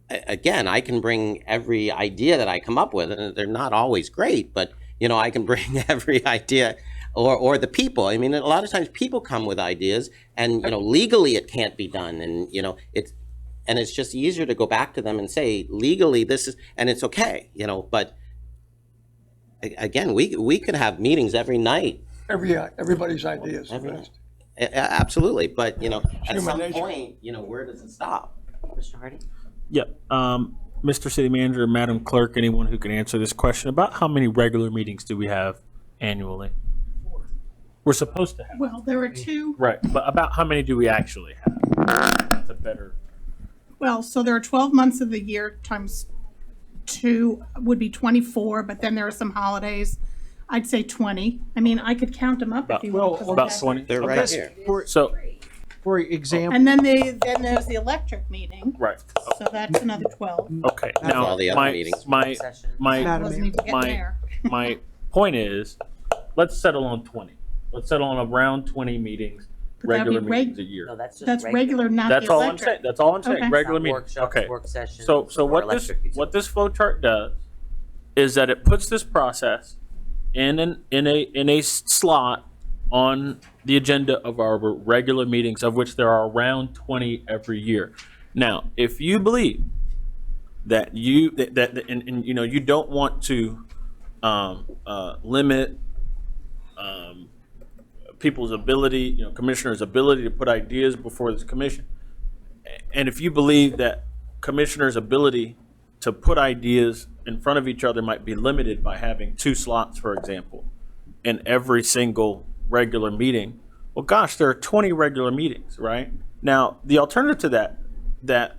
again, I can bring every idea that I come up with, and they're not always great, but, I can bring every idea, or the people. I mean, a lot of times people come with ideas, and, legally it can't be done, and, it's just easier to go back to them and say, legally this is, and it's okay, but again, we could have meetings every night. Everybody's ideas. Absolutely, but, at some nature. point, where does it stop? Commissioner Hardy? Yep. Mr. City Manager, Madam Clerk, anyone who can answer this question, about how many regular meetings do we have annually? We're supposed to have. Well, there are two. Right, but about how many do we actually have? That's a better. Well, so there are 12 months of the year times 2 would be 24, but then there are some holidays. I'd say 20. I mean, I could count them up if you want. 'cause About that's- 20. They're Okay. right here. So, For example, And then there's the electric meeting, right, so that's another 12. okay. Now, all the other meetings. my, my, I wasn't even getting my, there. my point is, let's settle on 20. Let's settle on around 20 meetings, But that'd regular be meetings a No, year. that's just That's regular, not the That's all I'm electric. saying, that's all I'm saying, Okay. regular Not meetings, workshops, okay. work sessions. So or what this flow chart does is that it puts this process in a slot on the agenda of our regular meetings, of which there are around 20 every year. Now, if you believe that and you know, you don't want to limit people's ability, you know, commissioners' ability to put ideas before this commission, and if you believe that commissioners' ability to put ideas in front of each other might be limited by having 2 slots, for example, in every single regular meeting, well, gosh, there are 20 regular meetings, right? Now, the alternative to that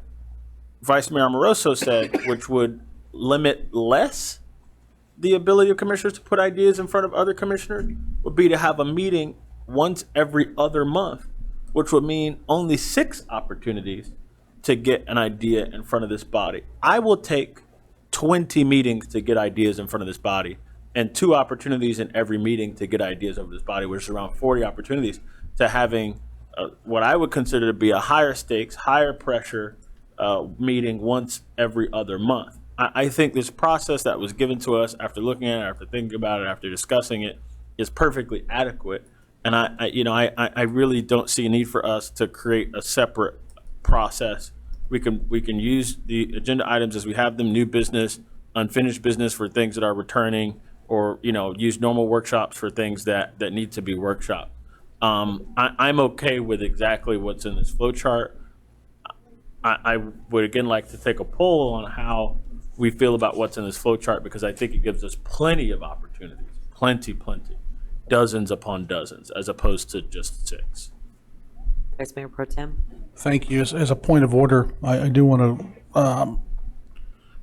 Vice Mayor Amoroso said, which would limit less the ability of commissioners to put ideas in front of other commissioners, would be to have a meeting once every other month, which would mean only 6 opportunities to get an idea in front of this body. I will take 20 meetings to get ideas in front of this body, and 2 opportunities in every meeting to get ideas over this body, which is around 40 opportunities, to having what I would consider to be a higher stakes, higher pressure meeting once every other month. I think this process that was given to us after looking at it, after thinking about it, after discussing it, is perfectly adequate. And I really don't see a need for us to create a separate process. We can use the agenda items as we have them, new business, unfinished business for things that are returning, or, you know, use normal workshops for things that need to be workshopped. I'm okay with exactly what's in this flow chart. I would again like to take a poll on how we feel about what's in this flow chart, because I think it gives us plenty of opportunities, plenty, dozens upon dozens, as opposed to just 6. Vice Mayor Pro Tem? Thank you. As a point of order, I do want to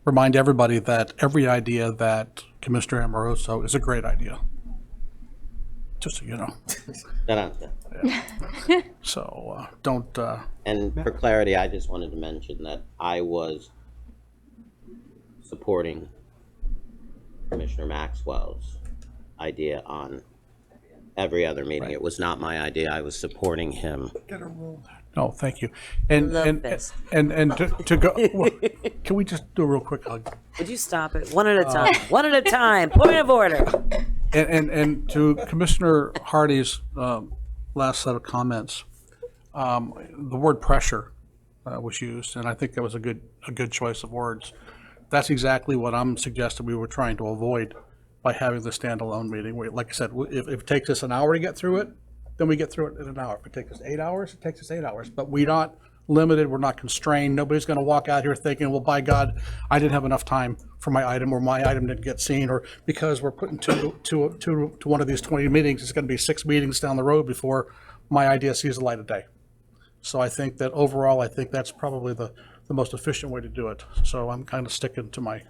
remind everybody that every idea that Commissioner Amoroso is a great idea. Just so you know. So don't. And for clarity, I just wanted to mention that I was supporting Commissioner Maxwell's idea on every other meeting. It was not my idea. I was supporting him. No, thank you. And Love and this. and to go. Can we just do a real quick hug? Would you stop it? One at a time. One at a time. Point of order. And to Commissioner Hardy's last set of comments, the word pressure was used, and I think that was a good choice of words. That's exactly what I'm suggesting we were trying to avoid by having the standalone meeting. Like I said, if it takes us an hour to get through it, then we get through it in an hour. If it takes us 8 hours, it takes us 8 hours. But we're not limited, we're not constrained. Nobody's going to walk out here thinking, well, by God, I didn't have enough time for my item, or my item didn't get seen, or because we're putting to one of these 20 meetings, it's going to be 6 meetings down the road before my idea sees the light of day. So I think that overall, I think that's probably the most efficient way to do it. So I'm kind of sticking to my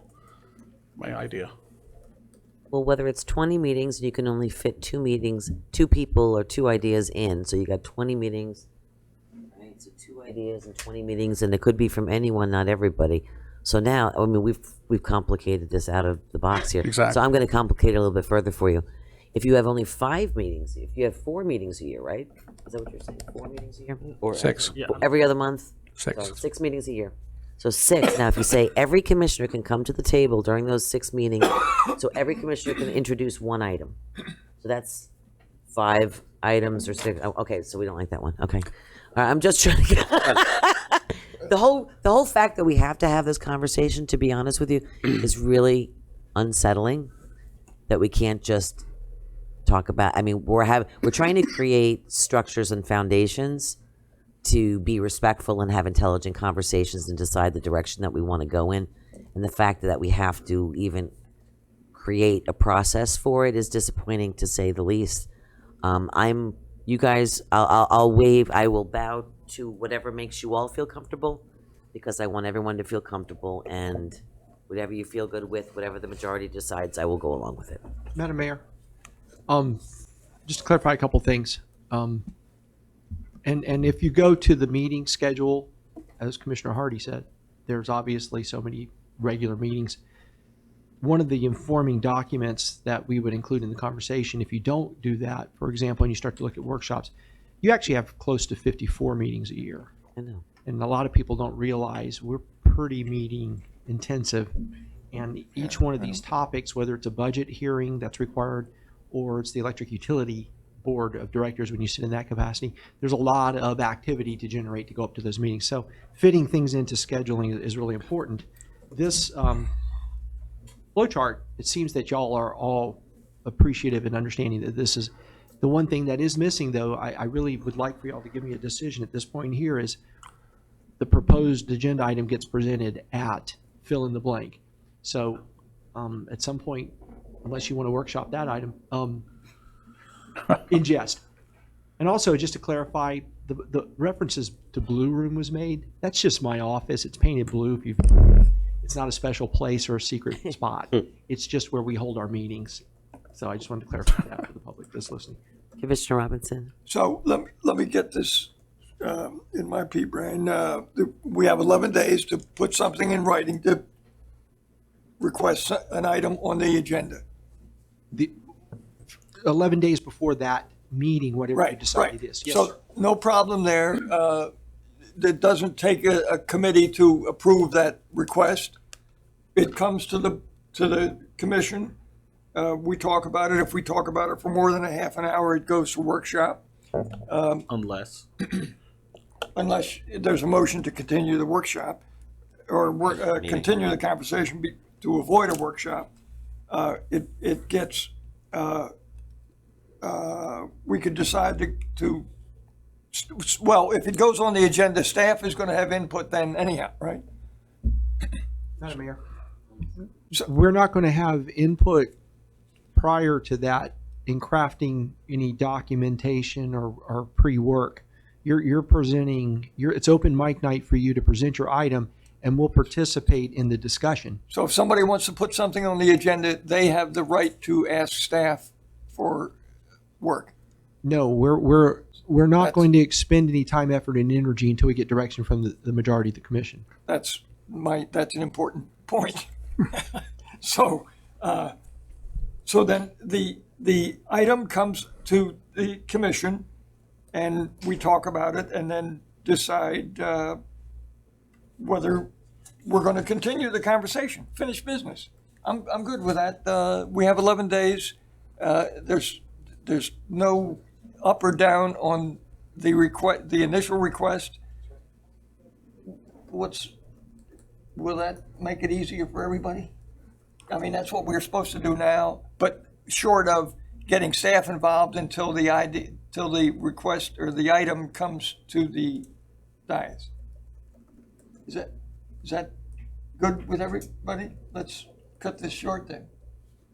idea. Well, whether it's 20 meetings and you can only fit 2 meetings, 2 people or 2 ideas in, so you got 20 meetings, right? So 2 ideas and 20 meetings, and it could be from anyone, not everybody. So now, I mean, we've complicated this out of the box here. Exactly. So I'm going to complicate it a little bit further for you. If you have only 5 meetings, if you have 4 meetings a year, right? Is that what you're saying? 4 meetings a year? Or 6. Yeah. every other month? 6. Sorry, 6 meetings a year. So 6. Now, if you say every commissioner can come to the table during those 6 meetings, so every commissioner can introduce 1 item. So that's 5 items or 6. Oh, okay, so we don't like that one. Okay. All right, I'm just trying to get the whole fact that we have to have this conversation, to be honest with you, is really unsettling. That we can't just talk about. I mean, we're trying to create structures and foundations to be respectful and have intelligent conversations and decide the direction that we want to go in. And the fact that we have to even create a process for it is disappointing, to say the least. You guys, I'll waive, I will bow to whatever makes you all feel comfortable, because I want everyone to feel comfortable, and whatever you feel good with, whatever the majority decides, I will go along with it. Madam Mayor, Just to clarify a couple things. And if you go to the meeting schedule, as Commissioner Hardy said, there's obviously so many regular meetings. One of the informing documents that we would include in the conversation, if you don't do that, for example, and you start to look at workshops, you actually have close to 54 meetings a year. I know. And a lot of people don't realize we're pretty meeting intensive. And each one of these topics, whether it's a budget hearing that's required or it's the electric utility board of directors when you sit in that capacity, there's a lot of activity to generate to go up to those meetings. So fitting things into scheduling is really important. This flow chart, it seems that y'all are all appreciative and understanding that this is the one thing that is missing, though. I really would like for y'all to give me a decision at this point here is the proposed agenda item gets presented at fill in the blank. So at some point, unless you want to workshop that item, ingest. And also, just to clarify, the references to Blue Room was made. That's just my office. It's painted blue. It's not a special place or a secret spot. It's just where we hold our meetings. So I just wanted to clarify that for the public that's listening. Commissioner Robinson. So let me get this in my pea brain. We have 11 days to put something in writing to request an item on the agenda. The 11 days before that meeting, whatever you Right, decided right. is. Yes, So sir. no problem there. It doesn't take a committee to approve that request. It comes to the commission. We talk about it. If we talk about it for more than a half an hour, it goes to workshop. Unless. Unless there's a motion to continue the workshop or continue the conversation to avoid a workshop. It gets, we could decide to, well, if it goes on the agenda, staff is going to have input then anyhow, right? Madam Mayor. So- We're not going to have input prior to that in crafting any documentation or pre-work. You're presenting, it's open mic night for you to present your item, and we'll participate in the discussion. So if somebody wants to put something on the agenda, they have the right to ask staff for work. No, we're not That's- going to expend any time, effort, and energy until we get direction from the majority of the commission. That's an important point. So, so then the item comes to the commission and we talk about it and then decide, whether we're going to continue the conversation, finish business. I'm good with that. We have 11 days. There's no up or down on the initial request. Will that make it easier for everybody? I mean, that's what we're supposed to do now, but short of getting staff involved until the request or the item comes to the dais. Is that good with everybody? Let's cut this short then.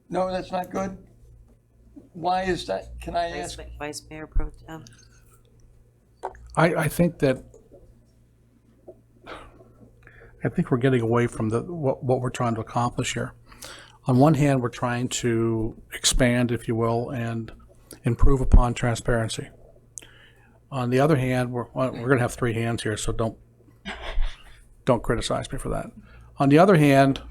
No, that's not good? Why is that? Can I ask? Vice Mayor Pro Tem. I think we're getting away from what we're trying to accomplish here. On one hand, we're trying to expand, if you will, and improve upon transparency. On the other hand, we're going to have three hands here, so don't criticize me for that. On the other hand,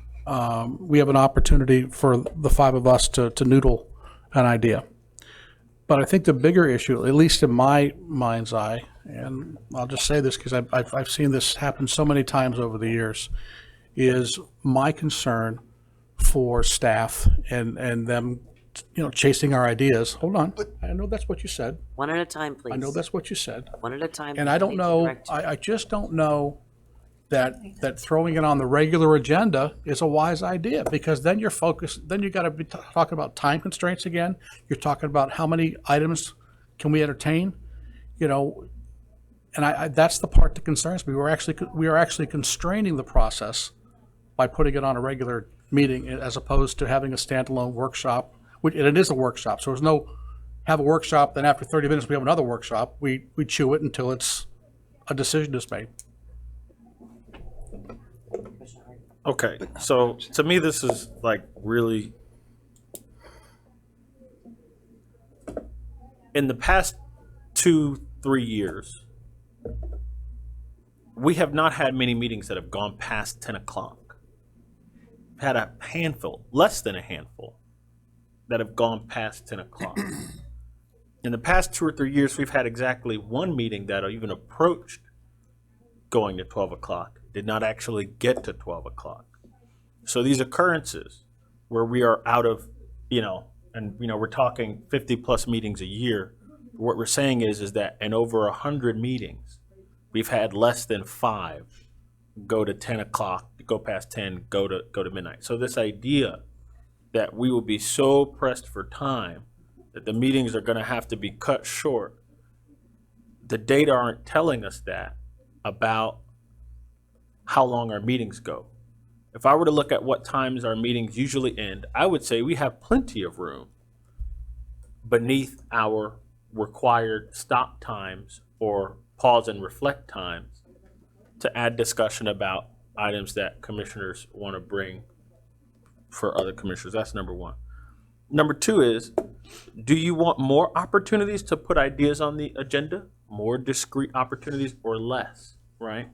we have an opportunity for the five of us to noodle an idea. But I think the bigger issue, at least in my mind's eye, and I'll just say this because I've seen this happen so many times over the years, is my concern for staff and them, chasing our ideas. Hold on, I know that's what you said. One at a time, please. I know that's what you said. One at a time. And I don't know, I just don't know that throwing it on the regular agenda is a wise idea, because then you're focused, then you got to be talking about time constraints again. You're talking about how many items can we entertain, and I that's the part that concerns me. We are actually constraining the process by putting it on a regular meeting as opposed to having a standalone workshop, and it is a workshop. So there's no have a workshop, then after 30 minutes we have another workshop. We chew it until a decision is made. Okay, so to me, this is like really, in the past 2-3 years, we have not had many meetings that have gone past 10 o'clock. We've had a handful, less than a handful, that have gone past 10 o'clock. In the past 2 or 3 years, we've had exactly one meeting that even approached going to 12 o'clock, did not actually get to 12 o'clock. So these occurrences where we are out of, and we're talking 50 plus meetings a year, what we're saying is that in over 100 meetings, we've had less than 5 go to 10 o'clock, go past 10, go to midnight. So this idea that we will be so pressed for time that the meetings are going to have to be cut short, the data aren't telling us that about how long our meetings go. If I were to look at what times our meetings usually end, I would say we have plenty of room beneath our required stop times or pause and reflect times to add discussion about items that commissioners want to bring for other commissioners. That's number one. Number two is, do you want more opportunities to put ideas on the agenda, more discrete opportunities, or less, right?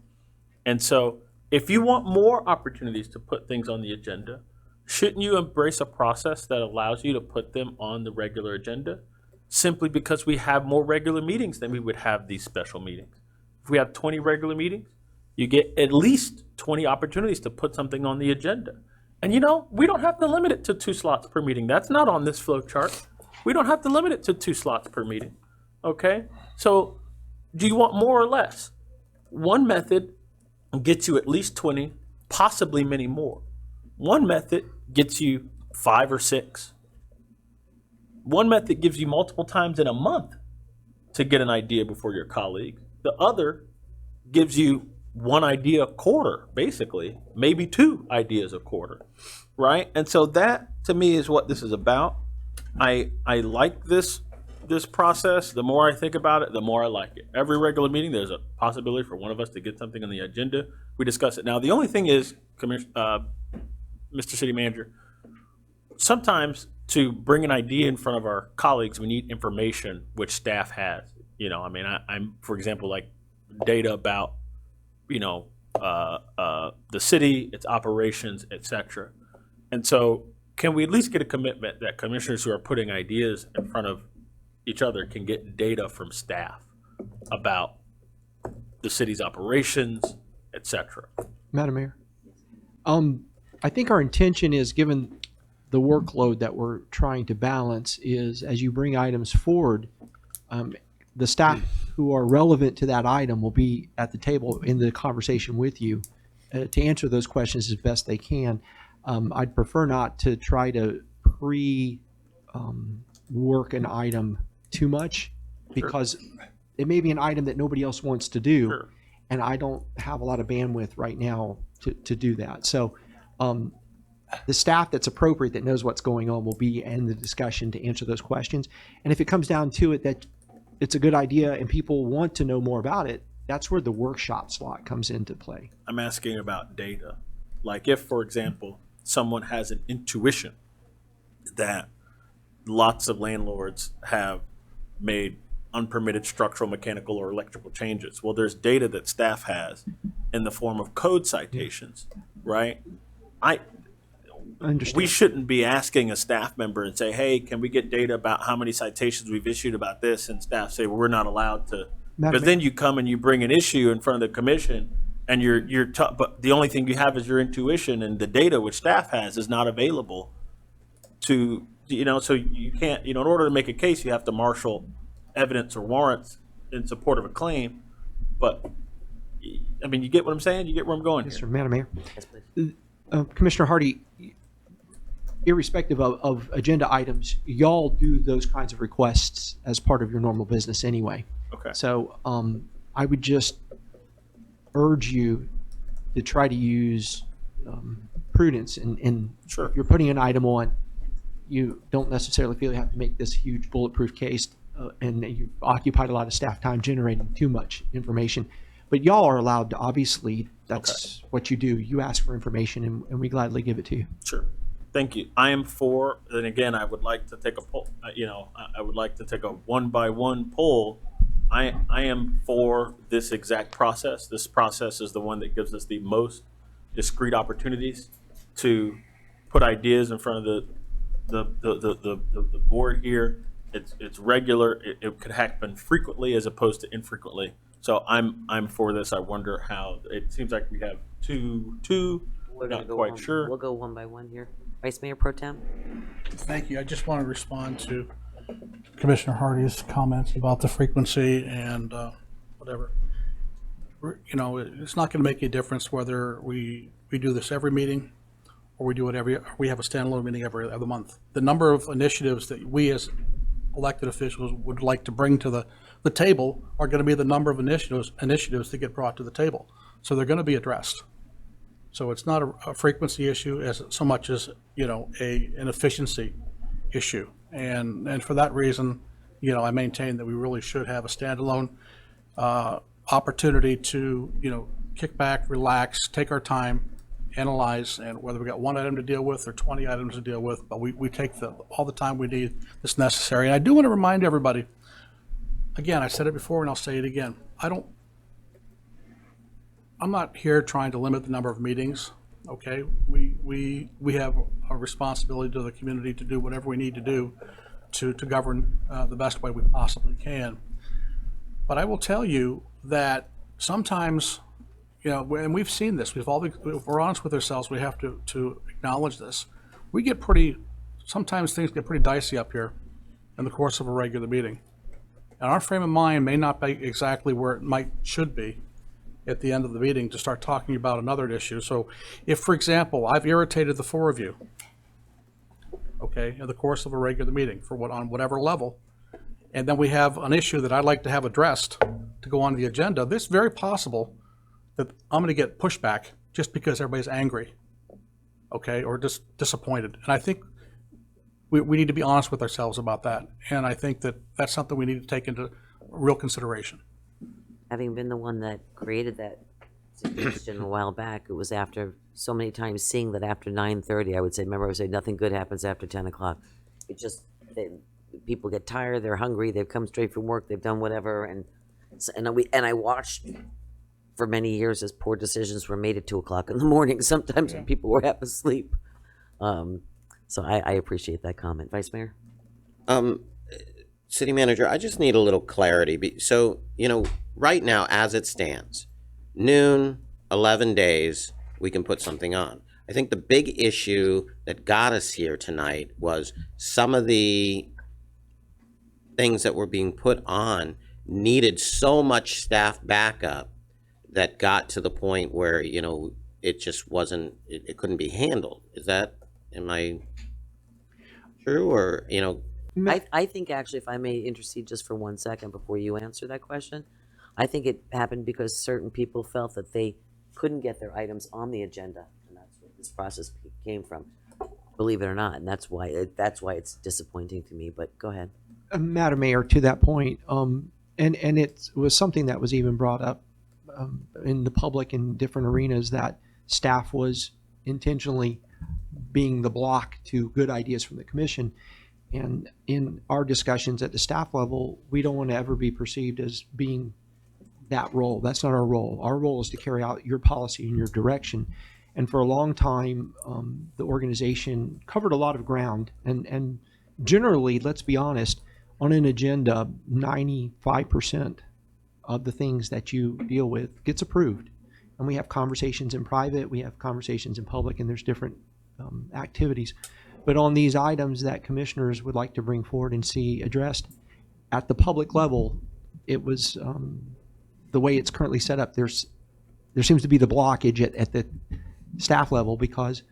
And so if you want more opportunities to put things on the agenda, shouldn't you embrace a process that allows you to put them on the regular agenda? Simply because we have more regular meetings than we would have these special meetings. If we have 20 regular meetings, you get at least 20 opportunities to put something on the agenda. And we don't have to limit it to 2 slots per meeting. That's not on this flow chart. We don't have to limit it to 2 slots per meeting, okay? So do you want more or less? One method gets you at least 20, possibly many more. One method gets you 5 or 6. One method gives you multiple times in a month to get an idea before your colleagues. The other gives you one idea a quarter, basically, maybe 2 ideas a quarter, right? And so that, to me, is what this is about. I like this process. The more I think about it, the more I like it. Every regular meeting, there's a possibility for one of us to get something on the agenda. We discuss it. Now, the only thing is, Mr. City Manager, sometimes to bring an idea in front of our colleagues, we need information which staff has. I'm, for example, like data about the city, its operations, etc. And so can we at least get a commitment that commissioners who are putting ideas in front of each other can get data from staff about the city's operations, etc.? Madam Mayor, I think our intention is, given the workload that we're trying to balance, is as you bring items forward, the staff who are relevant to that item will be at the table in the conversation with you to answer those questions as best they can. I'd prefer not to try to work an item too much, because it may be an item that nobody else wants to do. Sure. And I don't have a lot of bandwidth right now to do that. So the staff that's appropriate, that knows what's going on, will be in the discussion to answer those questions. And if it comes down to it that it's a good idea and people want to know more about it, that's where the workshop slot comes into play. I'm asking about data. Like if, for example, someone has an intuition that lots of landlords have made unpermitted structural, mechanical, or electrical changes. Well, there's data that staff has in the form of code citations, right? Understand. We shouldn't be asking a staff member and say, hey, can we get data about how many citations we've issued about this? And staff say, well, we're not allowed to. Because then you come and you bring an issue in front of the commission and but the only thing you have is your intuition, and the data which staff has is not available to, so you can't, in order to make a case, you have to marshal evidence or warrants in support of a claim. But I mean, you get what I'm saying? You get where I'm going Yes, here? sir. Madam Mayor. Yes, please. Commissioner Hardy, irrespective of agenda items, y'all do those kinds of requests as part of your normal business anyway. Okay. So I would just urge you to try to use prudence. And Sure. if you're putting an item on, you don't necessarily feel you have to make this huge bulletproof case, and you've occupied a lot of staff time generating too much information. But y'all are allowed to, obviously, that's what you do. You ask for information, and we gladly give it to you. Sure. Thank you. I am for, and again, I would like to take a poll, I would like to take a one by one poll. I am for this exact process. This process is the one that gives us the most discrete opportunities to put ideas in front of the board here. It's regular. It could happen frequently as opposed to infrequently. So I'm for this. I wonder how, it seems like we have two, We're gonna not go quite one- sure. We'll go one by one here. Vice Mayor Pro Tem? Thank you. I just want to respond to Commissioner Hardy's comments about the frequency and whatever. It's not going to make any difference whether we do this every meeting or we do it we have a standalone meeting every other month. The number of initiatives that we as elected officials would like to bring to the table are going to be the number of initiatives that get brought to the table. So they're going to be addressed. So it's not a frequency issue as so much as, an efficiency issue. And for that reason, I maintain that we really should have a standalone opportunity to, kick back, relax, take our time, analyze, and whether we got one item to deal with or 20 items to deal with, but we take all the time we need that's necessary. And I do want to remind everybody, again, I said it before and I'll say it again, I'm not here trying to limit the number of meetings, okay? We have a responsibility to the community to do whatever we need to do to govern the best way we possibly can. But I will tell you that sometimes, and we've seen this, if we're honest with ourselves, we have to acknowledge this. Sometimes things get pretty dicey up here in the course of a regular meeting. And our frame of mind may not be exactly where it should be at the end of the meeting to start talking about another issue. So if, for example, I've irritated the four of you, okay, in the course of a regular meeting on whatever level, and then we have an issue that I'd like to have addressed to go on the agenda, it's very possible that I'm going to get pushback just because everybody's angry, okay, or just disappointed. And I think we need to be honest with ourselves about that. And I think that that's something we need to take into real consideration. Having been the one that created that suggestion a while back, it was after so many times seeing that after 9:30, I would say nothing good happens after 10 o'clock. It just, people get tired, they're hungry, they've come straight from work, they've done whatever, and I watched for many years as poor decisions were made at 2 o'clock in the morning, sometimes when people were half asleep. So I appreciate that comment. Vice Mayor? City Manager, I just need a little clarity. So, right now, as it stands, noon, 11 days, we can put something on. I think the big issue that got us here tonight was some of the things that were being put on needed so much staff backup that got to the point where, it just wasn't, it couldn't be handled. Am I true, or, I think actually, if I may intercede just for 1 second before you answer that question, I think it happened because certain people felt that they couldn't get their items on the agenda, and that's what this process came from, believe it or not, and that's why it's disappointing to me. But go ahead. Madam Mayor, to that point, and it was something that was even brought up in the public in different arenas, that staff was intentionally being the block to good ideas from the commission. And in our discussions at the staff level, we don't want to ever be perceived as being that role. That's not our role. Our role is to carry out your policy and your direction. And for a long time, the organization covered a lot of ground. And generally, let's be honest, on an agenda, 95% of the things that you deal with gets approved. And we have conversations in private, we have conversations in public, and there's different activities. But on these items that commissioners would like to bring forward and see addressed at the public level, it was the way it's currently set up. There seems to be the blockage at the staff level, because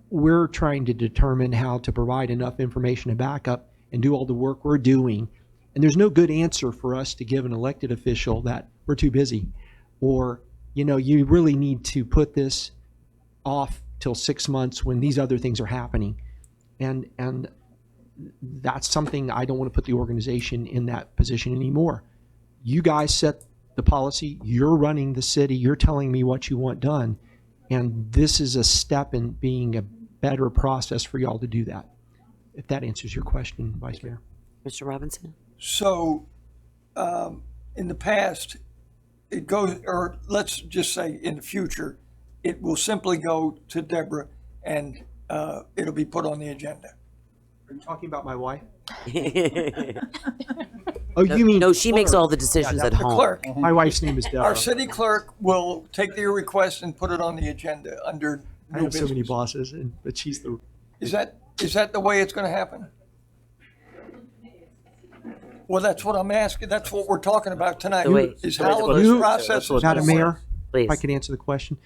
we're trying to determine how to provide enough information and backup and do all the work we're doing. And there's no good answer for us to give an elected official that we're too busy, or, you really need to put this off till 6 months when these other things are happening. And that's something I don't want to put the organization in that position anymore. You guys set the policy, you're running the city, you're telling me what you want done. And this is a step in being better process for y'all to do that. If that answers your question, Vice Mayor. Mr. Robinson? So, in the past, it goes, or let's just say in the future, it will simply go to Deborah and it'll be put on the agenda. Are you talking about my wife? No, Oh, you mean? no, she makes all the decisions at The home. clerk, My wife's name is our Deborah. city clerk will take your request and put it on the agenda under I new have so many business. bosses, but she's the. Is that the way it's gonna happen? Well, that's what I'm asking. That's what we're talking about tonight, The way- is the way how the this motion- process is. Madam gonna Mayor, work. Please. if I could answer the question.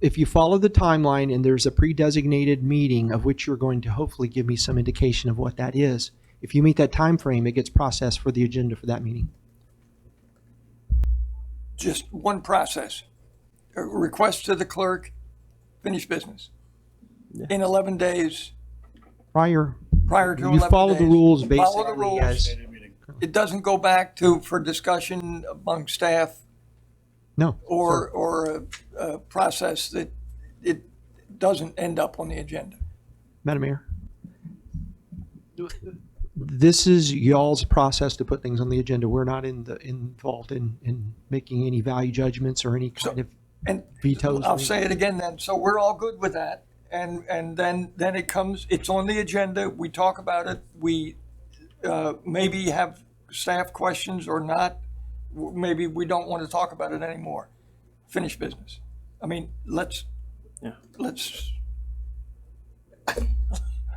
If you follow the timeline and there's a pre-designated meeting of which you're going to hopefully give me some indication of what that is, if you meet that time frame, it gets processed for the agenda for that meeting. Just one process. A request to the clerk, finish business. In 11 days, Prior, prior to 11 you days. follow the rules Follow the basically rules. as, It doesn't go back for discussion among staff no. or a process that it doesn't end up on the agenda. Madam Mayor? This is y'all's process to put things on the agenda. We're not involved in making any value judgments or any kind of And vetoes. I'll say it again then. So we're all good with that. And then it comes, it's on the agenda. We talk about it. We maybe have staff questions or not. Maybe we don't want to talk about it anymore. Finish business. I mean, let's,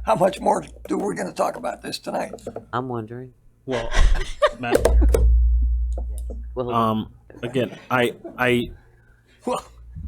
how much more do we going to talk about this tonight? I'm wondering. Well, Madam Mayor, Well, again,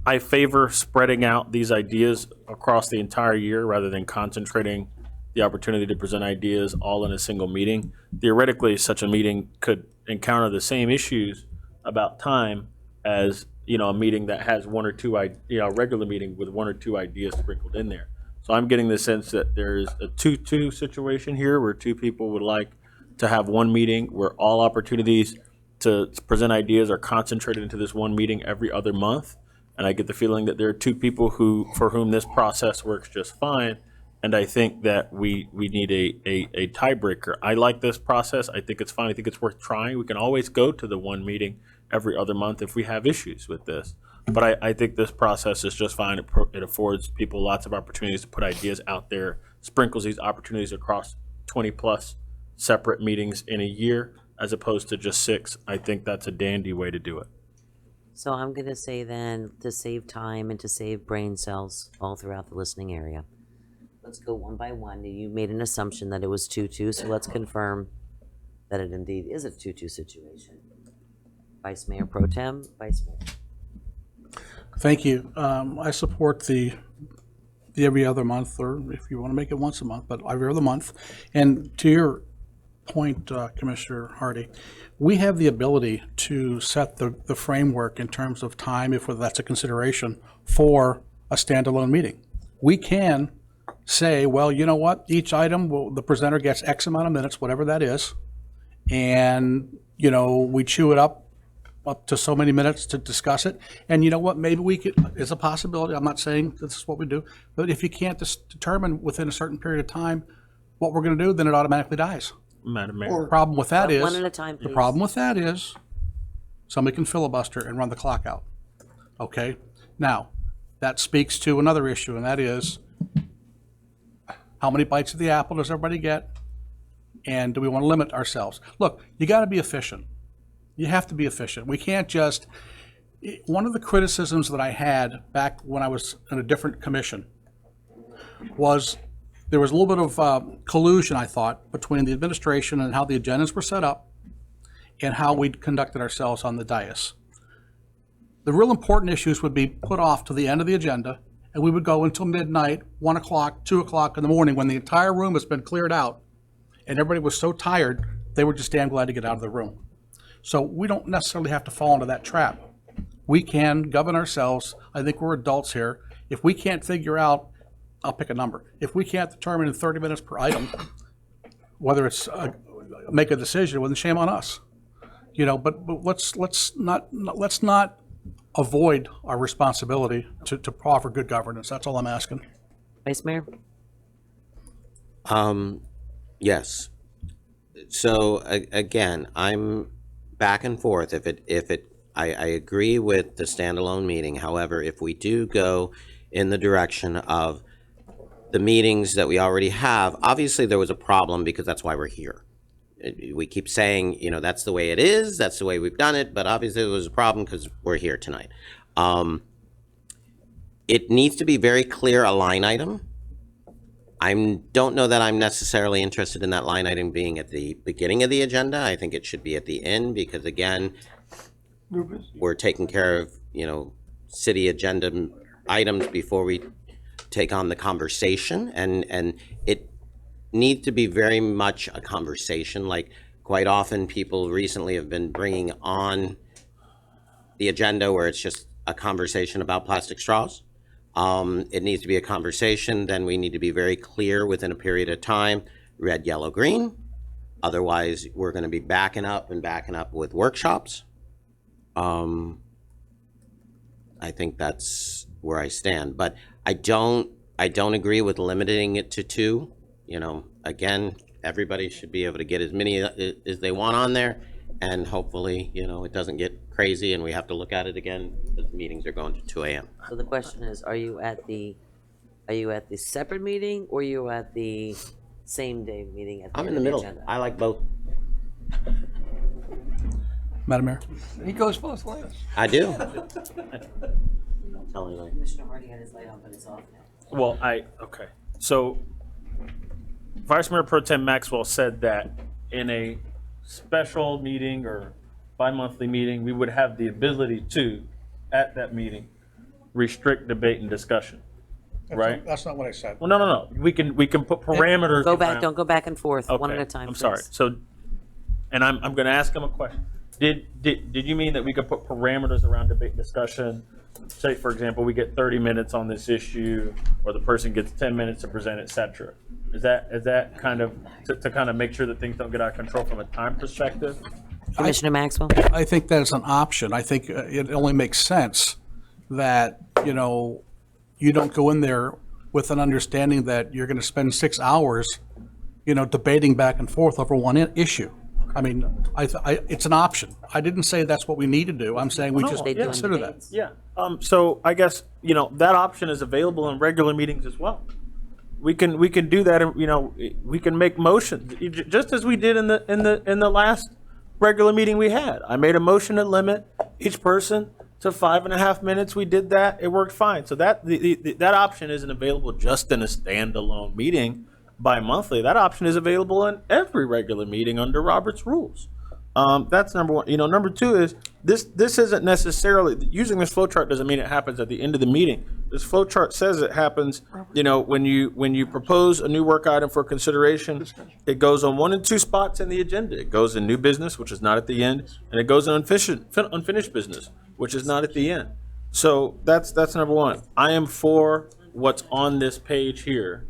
I favor spreading out these ideas across the entire year rather than concentrating the opportunity to present ideas all in a single meeting. Theoretically, such a meeting could encounter the same issues about time as, a meeting that has one or two, a regular meeting with one or two ideas sprinkled in there. So I'm getting the sense that there's a 2-2 situation here where two people would like to have one meeting where all opportunities to present ideas are concentrated into this one meeting every other month. And I get the feeling that there are two people for whom this process works just fine. And I think that we need a tiebreaker. I like this process. I think it's fine. I think it's worth trying. We can always go to the one meeting every other month if we have issues with this. But I think this process is just fine. It affords people lots of opportunities to put ideas out there, sprinkles these opportunities across 20 plus separate meetings in a year as opposed to just 6. I think that's a dandy way to do it. so I'm gonna say then, to save time and to save brain cells all throughout the listening area. Let's go one by one. You made an assumption that it was 2-2, so let's confirm that it indeed is a 2-2 situation. Vice Mayor Pro Tem, Vice Mayor. Thank you. I support the every other month, or if you want to make it once a month, but every other month. And to your point, Commissioner Hardy, we have the ability to set the framework in terms of time, if that's a consideration, for a standalone meeting. We can say, well, you know what, each item, the presenter gets X amount of minutes, whatever that is, and, we chew it up to so many minutes to discuss it. And you know what, maybe we could, it's a possibility, I'm not saying this is what we do, but if you can't determine within a certain period of time what we're going to do, then it automatically dies. Madam Mayor. The problem with that is, One at a time, the please. problem with that is, somebody can filibuster and run the clock out. Okay? Now, that speaks to another issue, and that is, how many bites of the apple does everybody get? And do we want to limit ourselves? Look, you got to be efficient. You have to be efficient. We can't just, one of the criticisms that I had back when I was in a different commission was there was a little bit of collusion, I thought, between the administration and how the agendas were set up and how we conducted ourselves on the dais. The real important issues would be put off to the end of the agenda, and we would go until midnight, 1 o'clock, 2 o'clock in the morning, when the entire room has been cleared out, and everybody was so tired, they were just damn glad to get out of the room. So we don't necessarily have to fall into that trap. We can govern ourselves. I think we're adults here. If we can't figure out, I'll pick a number. If we can't determine in 30 minutes per item, whether it's make a decision, well, then shame on us. But let's not avoid our responsibility to offer good governance. That's all I'm asking. Vice Mayor? Yes. So again, I'm back and forth. I agree with the standalone meeting. However, if we do go in the direction of the meetings that we already have, obviously there was a problem because that's why we're here. We keep saying, that's the way it is, that's the way we've done it, but obviously there was a problem because we're here tonight. It needs to be very clear a line item. I don't know that I'm necessarily interested in that line item being at the beginning of the agenda. I think it should be at the end because, again, we're taking care of, city agenda items before we take on the conversation. And it needs to be very much a conversation. Like, quite often, people recently have been bringing on the agenda where it's just a conversation about plastic straws. It needs to be a conversation. Then we need to be very clear within a period of time, red, yellow, green. Otherwise, we're going to be backing up with workshops. I think that's where I stand, but I don't agree with limiting it to 2. Again, everybody should be able to get as many as they want on there, and hopefully, it doesn't get crazy and we have to look at it again. The meetings are going to 2 a.m. So the question is, are you at the separate meeting or are you at the same day meeting at the I'm in end the of middle. agenda? I like both. Madam Mayor? He goes both ways. I do. Don't tell anybody. Commissioner Hardy had his light on, but it's off now. Well, okay. So Vice Mayor Pro Tem Maxwell said that in a special meeting or bi-monthly meeting, we would have the ability to, at that meeting, restrict debate and discussion, right? That's not what I said. Well, no. We can put parameters. Go back, around- don't go back and forth, one at Okay, a time, I'm sorry. please. So, and I'm going to ask him a question. Did you mean that we could put parameters around debate and discussion? Say, for example, we get 30 minutes on this issue, or the person gets 10 minutes to present, et cetera. Is that kind of to kind of make sure that things don't get out of control from a time perspective? Commissioner Maxwell? I think that is an option. I think it only makes sense that, you don't go in there with an understanding that you're going to spend 6 hours, debating back and forth over one issue. I mean, it's an option. I didn't say that's what we need to do. I'm saying we just They do in consider that. debates. Yeah. So I guess that option is available in regular meetings as well. We can do that. We can make motions just as we did in the last regular meeting we had. I made a motion to limit each person to 5.5 minutes. We did that. It worked fine. So that that option isn't available just in a standalone meeting bi-monthly. That option is available in every regular meeting under Robert's rules. That's number one. Number two is this isn't necessarily using this flow chart doesn't mean it happens at the end of the meeting. This flow chart says it happens, when you propose a new work item for consideration, it goes on 1 and 2 spots in the agenda. It goes in new business, which is not at the end, and it goes in unfinished business, which is not at the end. So that's number one. I am for what's on this page here.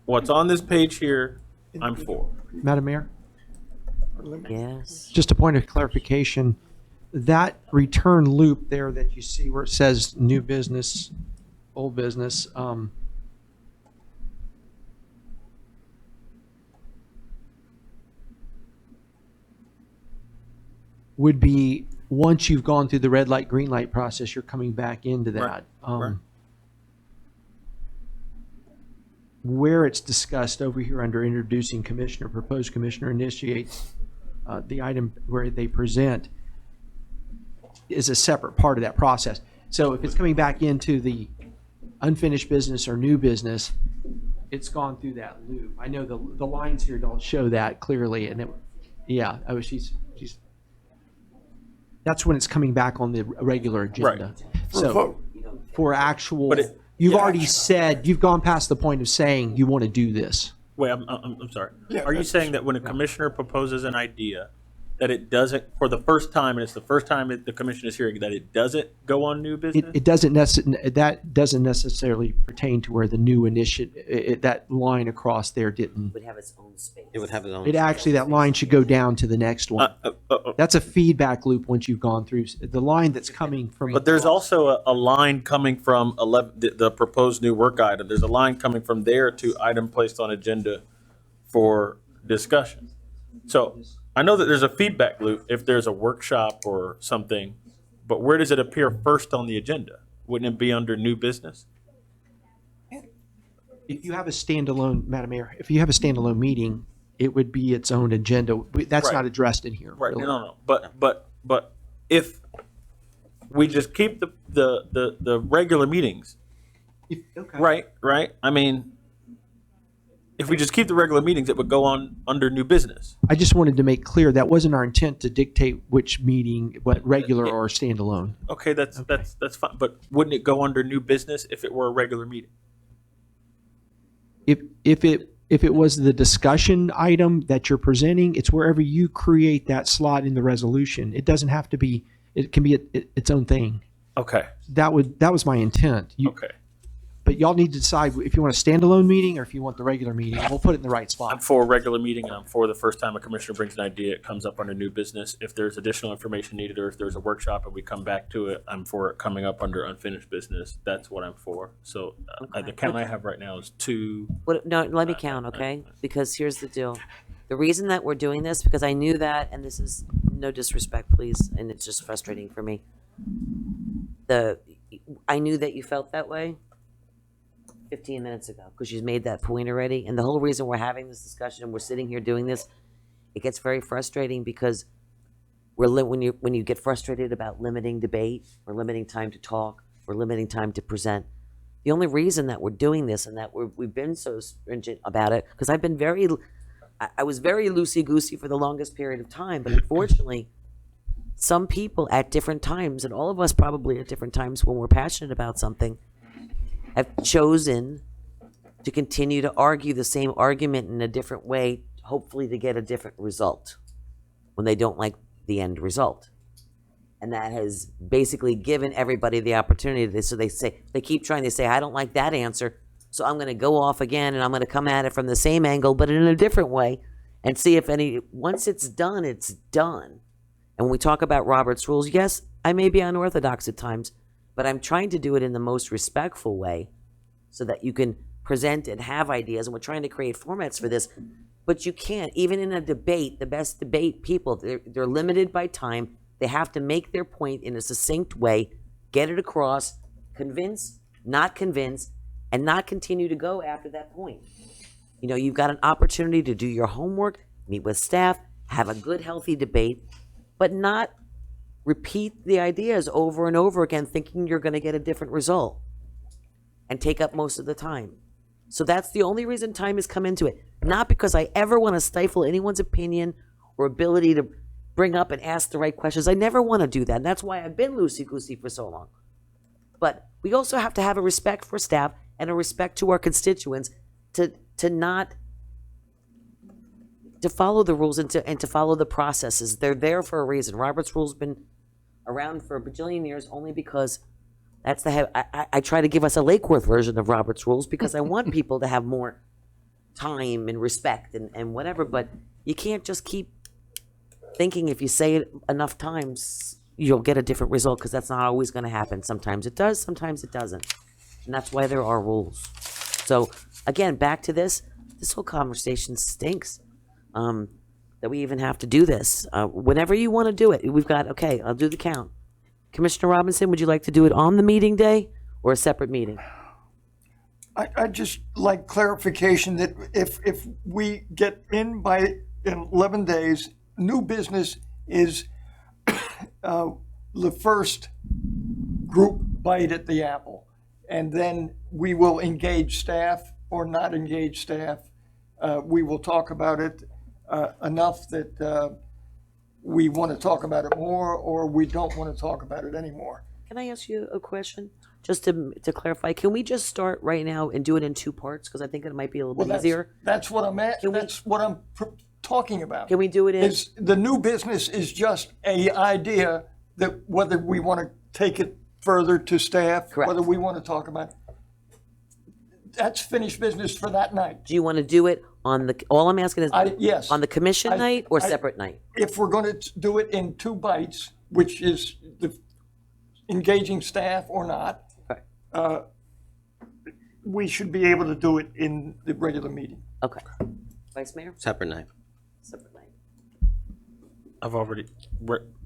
What's on this page here, I'm for. Madam Mayor? Yes. Just a point of clarification, that return loop there that you see where it says new business, old business, would be, once you've gone through the red light, green light process, you're coming back into that. Right. Where it's discussed over here under introducing commissioner, proposed commissioner initiates the item where they present is a separate part of that process. So if it's coming back into the unfinished business or new business, it's gone through that loop. I know the lines here don't show that clearly, and she's that's when it's coming back on the regular agenda. So vote. for actual, But it- you've already said, you've gone past the point of saying you want to do this. Wait, I'm sorry. Yeah, Are you that's- saying that when a commissioner proposes an idea, that it doesn't, for the first time, and it's the first time that the commission is hearing, that it doesn't go on new business? It doesn't that doesn't necessarily pertain to where the new initiative, that line across there didn't. Would have its own space. It would have its own. It actually, that line should go down to the next one. That's a feedback loop once you've gone through the line that's coming from. But there's also a line coming from the proposed new work item. There's a line coming from there to item placed on agenda for discussion. So I know that there's a feedback loop if there's a workshop or something, but where does it appear first on the agenda? Wouldn't it be under new business? If you have a standalone, Madam Mayor, if you have a standalone meeting, it would be its own agenda. That's Right. not addressed in here. Right, really. no. But if we just keep the regular meetings, Okay. right? I mean, if we just keep the regular meetings, it would go on under new business. I just wanted to make clear that wasn't our intent to dictate which meeting, what regular or standalone. Okay, that's fine, but wouldn't it go under new business if it were a regular meeting? If it was the discussion item that you're presenting, it's wherever you create that slot in the resolution. It doesn't have to be. It can be its own thing. Okay, That was my intent. okay. But y'all need to decide if you want a standalone meeting or if you want the regular meeting. We'll put it in the right I'm spot. for a regular meeting, and I'm for the first time a commissioner brings an idea, it comes up under new business. If there's additional information needed, or if there's a workshop and we come back to it, I'm for it coming up under unfinished business. That's what I'm for. So the count I have right now is 2. No, let me count, okay? Because here's the deal. The reason that we're doing this, because I knew that, and this is no disrespect, please, and it's just frustrating for me. I knew that you felt that way 15 minutes ago, because you made that point already. And the whole reason we're having this discussion and we're sitting here doing this, it gets very frustrating because when you get frustrated about limiting debate or limiting time to talk or limiting time to present, the only reason that we're doing this and that we've been so stringent about it, because I was very loosey-goosey for the longest period of time, but unfortunately, some people at different times, and all of us probably at different times when we're passionate about something, have chosen to continue to argue the same argument in a different way, hopefully to get a different result when they don't like the end result. And that has basically given everybody the opportunity. So they keep trying to say, I don't like that answer, so I'm going to go off again and I'm going to come at it from the same angle, but in a different way, and see if once it's done, it's done. And when we talk about Robert's rules, yes, I may be unorthodox at times, but I'm trying to do it in the most respectful way so that you can present and have ideas. And we're trying to create formats for this, but you can't, even in a debate, the best debate people, they're limited by time. They have to make their point in a succinct way, get it across, convince, and not continue to go after that point. You know, you've got an opportunity to do your homework, meet with staff, have a good, healthy debate, but not repeat the ideas over and over again thinking you're going to get a different result and take up most of the time. So that's the only reason time has come into it. Not because I ever want to stifle anyone's opinion or ability to bring up and ask the right questions. I never want to do that. And that's why I've been loosey-goosey for so long. But we also have to have a respect for staff and a respect to our constituents to follow the rules and to follow the processes. They're there for a reason. Robert's Rules been around for a bajillion years only because that's I try to give us a Lake Worth version of Robert's Rules because I want people to have more time and respect and whatever, but you can't just keep thinking if you say it enough times you'll get a different result, because that's not always going to happen. Sometimes it does, sometimes it doesn't. And that's why there are rules. So again, back to this whole conversation stinks. That we even have to do this. Whenever you want to do it, we've got, okay, I'll do the count. Commissioner Robinson, would you like to do it on the meeting day or a separate meeting? I just like clarification that if we get in 11 days, new business is the first group bite at the apple. And then we will engage staff or not engage staff. We will talk about it enough that we want to talk about it more, or we don't want to talk about it anymore. Can I ask you a question? Just to clarify, can we just start right now and do it in 2 parts? Because I think it might be a little bit easier. That's what I'm at. Can we- That's what I'm talking about. Can we do it in? Is the new business is just a idea that whether we want to take it further to staff, Correct. whether we want to talk about it. That's finished business for that night. Do you want to do it all I'm asking is, Yes. on the commission I- night or I- separate night? If we're going to do it in 2 bites, which is the engaging staff or not, Right. we should be able to do it in the regular meeting. Okay. Vice Mayor? Separate night. Separate night. I've already,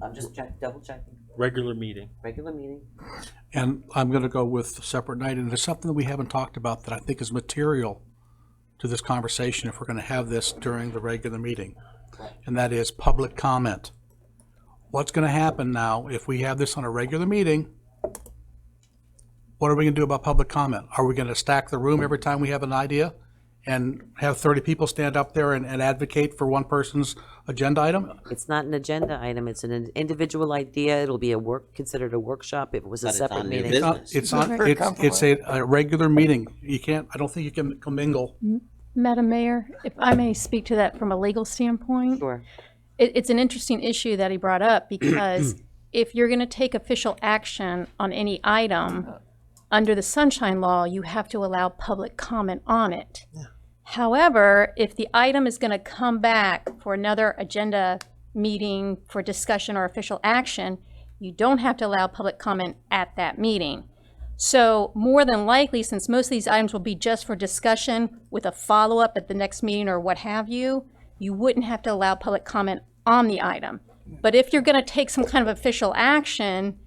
I'm just double checking. regular meeting. Regular meeting. And I'm going to go with separate night, and there's something that we haven't talked about that I think is material to this conversation if we're going to have this during the regular meeting, and that is public comment. What's going to happen now if we have this on a regular meeting? What are we going to do about public comment? Are we going to stack the room every time we have an idea and have 30 people stand up there and advocate for one person's agenda item? It's not an agenda item, it's an individual idea, it'll be considered a workshop if it was a But it's separate on new meeting. business. It's a regular meeting. You can't, I don't think you can commingle. Madam Mayor, if I may speak to that from a legal standpoint. Sure. It's an interesting issue that he brought up because if you're going to take official action on any item, under the Sunshine Law, you have to allow public comment on it. However, if the item is going to come back for another agenda meeting for discussion or official action, you don't have to allow public comment at that meeting. So more than likely, since most of these items will be just for discussion with a follow-up at the next meeting or what have you, you wouldn't have to allow public comment on the item. But if you're going to take some kind of official action,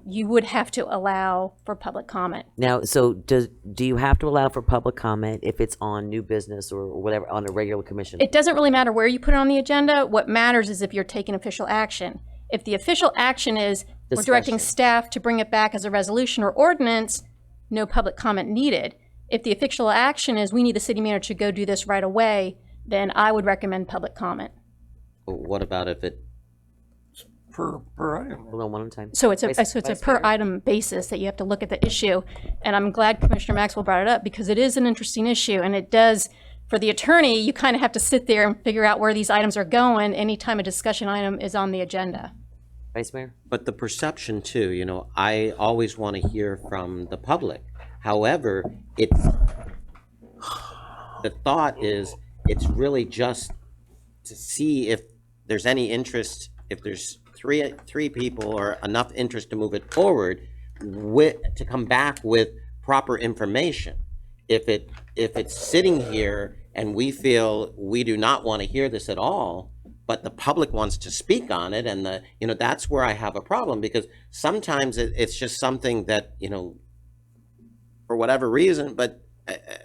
you would have to allow for public comment. Now, so do you have to allow for public comment if it's on new business or whatever, on a regular commission? It doesn't really matter where you put it on the agenda. What matters is if you're taking official action. If the official action is we're directing Discussion. staff to bring it back as a resolution or ordinance, no public comment needed. If the official action is we need the city manager to go do this right away, then I would recommend public comment. What about if it, Per item. Hold on, one at a time. So it's a Vice- so it's a Vice per Mayor? item basis that you have to look at the issue. And I'm glad Commissioner Maxwell brought it up because it is an interesting issue, and it does, for the attorney, you kind of have to sit there and figure out where these items are going anytime a discussion item is on the agenda. Vice Mayor? but the perception too, I always want to hear from the public. However, the thought is, it's really just to see if there's any interest, if there's three people or enough interest to move it forward, to come back with proper information. If it's sitting here and we feel we do not want to hear this at all, but the public wants to speak on it, and that's where I have a problem, because sometimes it's just something that, for whatever reason, but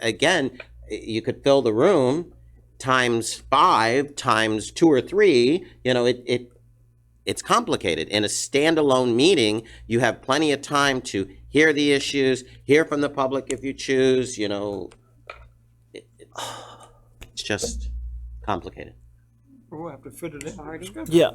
again, you could fill the room times 5 times 2 or 3, it's complicated. In a standalone meeting, you have plenty of time to hear the issues, hear from the public if you choose, it's just complicated. We'll have to fit it in. Yeah,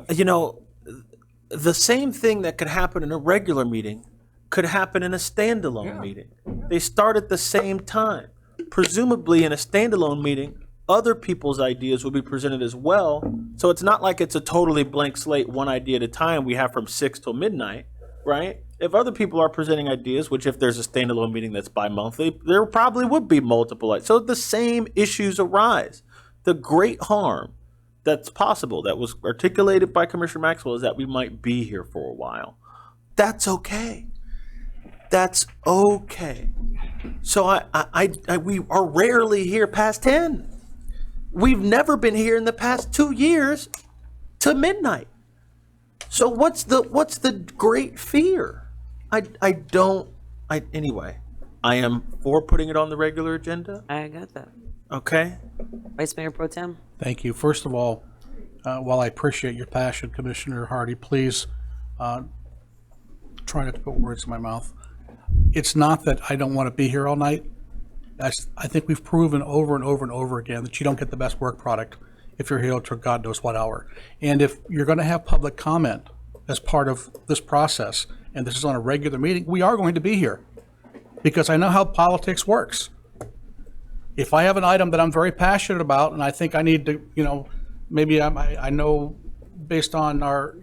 the same thing that could happen in a regular meeting could happen in a standalone meeting. They start at the same time. Presumably in a standalone meeting, other people's ideas will be presented as well. So it's not like it's a totally blank slate, one idea at a time we have from 6 till midnight, right? If other people are presenting ideas, which if there's a standalone meeting that's bi-monthly, there probably would be multiple. So the same issues arise. The great harm that's possible, that was articulated by Commissioner Maxwell, is that we might be here for a while. That's okay. That's okay. So we are rarely here past 10. We've never been here in the past 2 years to midnight. So what's the great fear? Anyway, I am for putting it on the regular agenda. I got that. Okay. Vice Mayor Pro Tem? Thank you. First of all, while I appreciate your passion, Commissioner Hardy, please try not to put words in my mouth. It's not that I don't want to be here all night. I think we've proven over and over and over again that you don't get the best work product if you're here till God knows what hour. And if you're going to have public comment as part of this process, and this is on a regular meeting, we are going to be here, because I know how politics works. If I have an item that I'm very passionate about, and I think I need to, maybe I know based on our,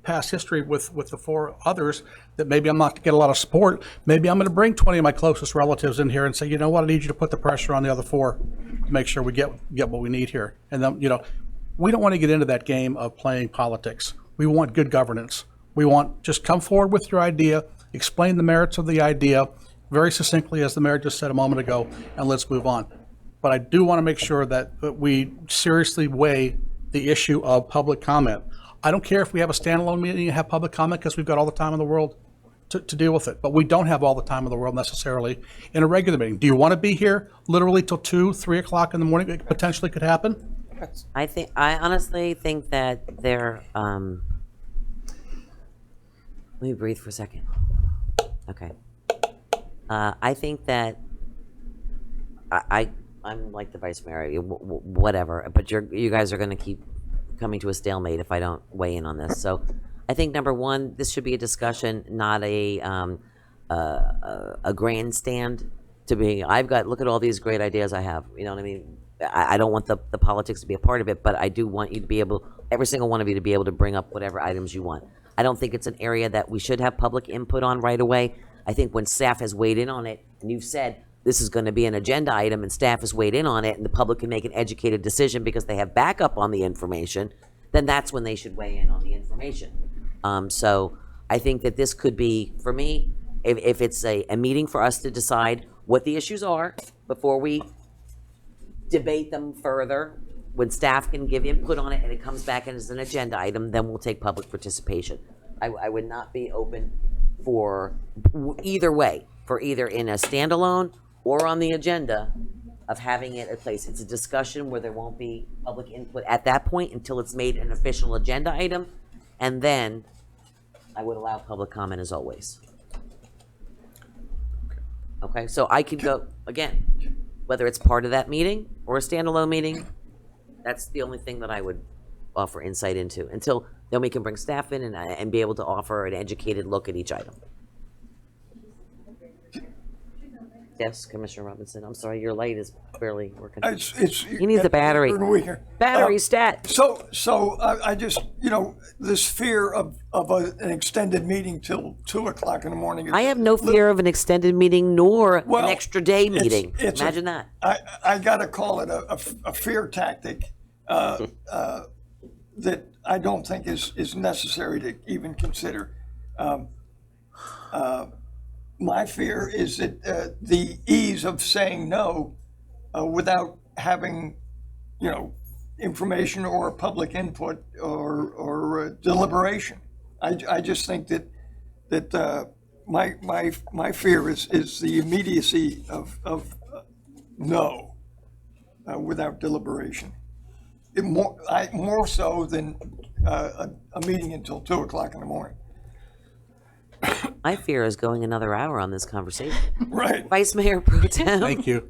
past history with the 4 others that maybe I'm not going to get a lot of support. Maybe I'm going to bring 20 of my closest relatives in here and say, you know what, I need you to put the pressure on the other 4 to make sure we get what we need here. And then, we don't want to get into that game of playing politics. We want good governance. We want, just come forward with your idea, explain the merits of the idea very succinctly, as the mayor just said a moment ago, and let's move on. But I do want to make sure that we seriously weigh the issue of public comment. I don't care if we have a standalone meeting and have public comment, because we've got all the time in the world to deal with it. But we don't have all the time in the world necessarily in a regular meeting. Do you want to be here literally till 2, 3 o'clock in the morning? It potentially could happen. I honestly think that they're, let me breathe for a second. Okay. I think that I'm like the vice mayor, whatever, but you guys are going to keep coming to a stalemate if I don't weigh in on this. So I think number one, this should be a discussion, not a grandstand to be, look at all these great ideas I have, you know what I mean? I don't want the politics to be a part of it, but I do want you to be able, every single one of you to be able to bring up whatever items you want. I don't think it's an area that we should have public input on right away. I think when staff has weighed in on it, and you've said this is going to be an agenda item, and staff has weighed in on it, and the public can make an educated decision because they have backup on the information, then that's when they should weigh in on the information. So I think that this could be, for me, if it's a meeting for us to decide what the issues are before we debate them further, when staff can give input on it and it comes back as an agenda item, then we'll take public participation. I would not be open for either way, for either in a standalone or on the agenda of having it a place. It's a discussion where there won't be public input at that point until it's made an official agenda item, and then I would allow public comment as always. Okay, so I could go, again, whether it's part of that meeting or a standalone meeting, that's the only thing that I would offer insight into, until then we can bring staff in and be able to offer an educated look at each item. Yes, Commissioner Robinson, I'm sorry, your light is barely working. He needs a battery. Battery stat. So I just, this fear of an extended meeting till 2 o'clock in the morning. I have no fear of an extended meeting nor an extra day meeting. It's Imagine that. I gotta call it a fear tactic that I don't think is necessary to even consider. My fear is that the ease of saying no without having, information or public input or deliberation. I just think that my fear is the immediacy of no without deliberation. More so than a meeting until 2 o'clock in the morning. My fear is going another hour on this conversation. Right. Vice Mayor Pro Tem. Thank you.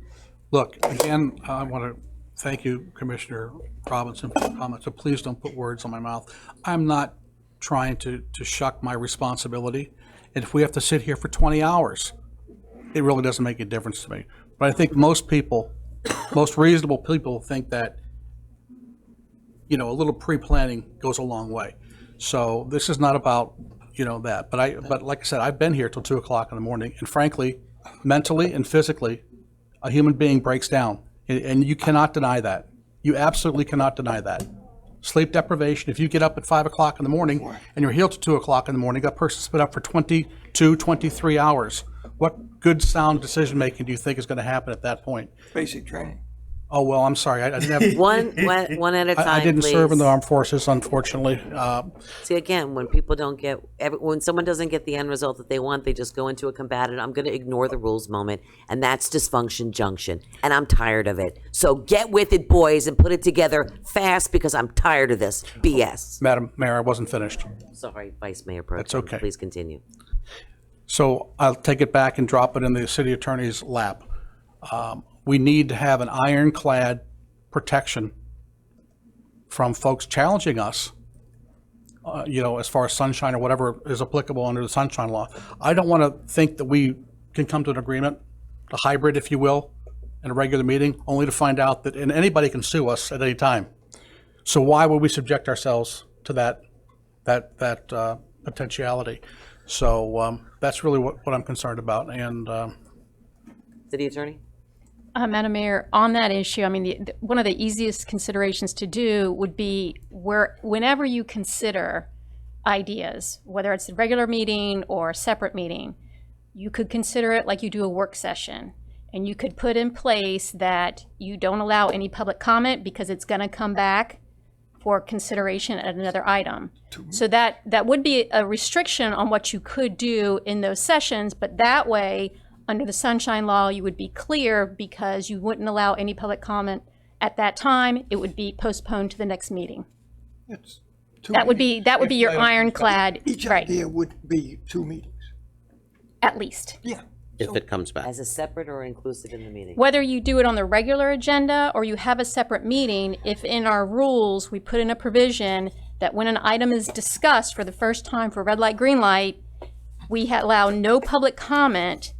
Look, again, I want to thank you, Commissioner Robinson, for your comments. So please don't put words in my mouth. I'm not trying to shuck my responsibility. And if we have to sit here for 20 hours, it really doesn't make a difference to me. But I think most people, most reasonable people think that, a little pre-planning goes a long way. So this is not about, that. But like I said, I've been here till 2 o'clock in the morning. And frankly, mentally and physically, a human being breaks down. And you cannot deny that. You absolutely cannot deny that. Sleep deprivation, if you get up at 5 o'clock in the morning and you're here till 2 o'clock in the morning, that person's been up for 22, 23 hours. What good, sound decision-making do you think is going to happen at that point? Basic training. Oh, well, I'm sorry. I didn't have... One at a time, I didn't please. serve in the armed forces, unfortunately. See, again, when people don't get, when someone doesn't get the end result that they want, they just go into a combative, I'm going to ignore the rules moment, and that's dysfunction junction, and I'm tired of it. So get with it, boys, and put it together fast, because I'm tired of this BS. Madam Mayor, I wasn't finished. Sorry, Vice Mayor Pro Tem. That's okay. Please continue. So I'll take it back and drop it in the city attorney's lap. We need to have an ironclad protection from folks challenging us, as far as sunshine or whatever is applicable under the sunshine law. I don't want to think that we can come to an agreement, a hybrid, if you will, in a regular meeting, only to find out that, and anybody can sue us at any time. So why would we subject ourselves to that that potentiality. So that's really what I'm concerned about. And City Attorney? Madam Mayor, on that issue, I mean, one of the easiest considerations to do would be whenever you consider ideas, whether it's a regular meeting or a separate meeting, you could consider it like you do a work session. And you could put in place that you don't allow any public comment because it's going to come back for consideration at another item. So that would be a restriction on what you could do in those sessions, but that way, under the Sunshine Law, you would be clear because you wouldn't allow any public comment at that time. It would be postponed to the next meeting. It's 2 That would meetings. be your ironclad, Each right, idea would be 2 meetings. at least. Yeah. If it comes back. As a separate or inclusive in the meeting? Whether you do it on the regular agenda or you have a separate meeting, if in our rules, we put in a provision that when an item is discussed for the first time for red light, green light, we allow no public comment,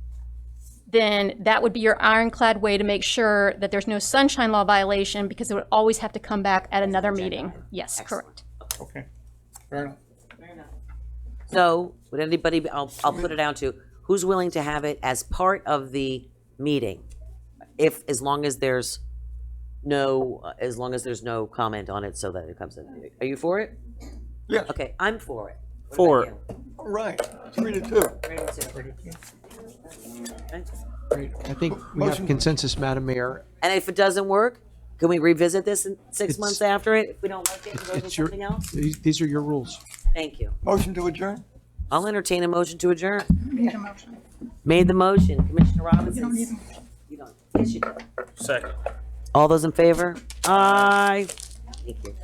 then that would be your ironclad way to make sure that there's no Sunshine Law violation because it would always have to come back at another meeting. Yes, correct. okay, fair enough. So, would anybody, I'll put it down to, who's willing to have it as part of the meeting? As long as there's no comment on it so that it comes in. Are you for it? Yeah. Okay, I'm for it. What For about you? All right, 3-2. Three to two. Okay. Great. I think we have Motion- consensus, Madam Mayor. And if it doesn't work, can we revisit this in 6 It's- months after it, if we don't like it, and go with It's your, something else? these are your rules. Thank you. Motion to adjourn? I'll entertain a motion to adjourn. Made the motion, Commissioner Robinson. You don't, yes, you do. Second. All those in favor? Aye. Thank you.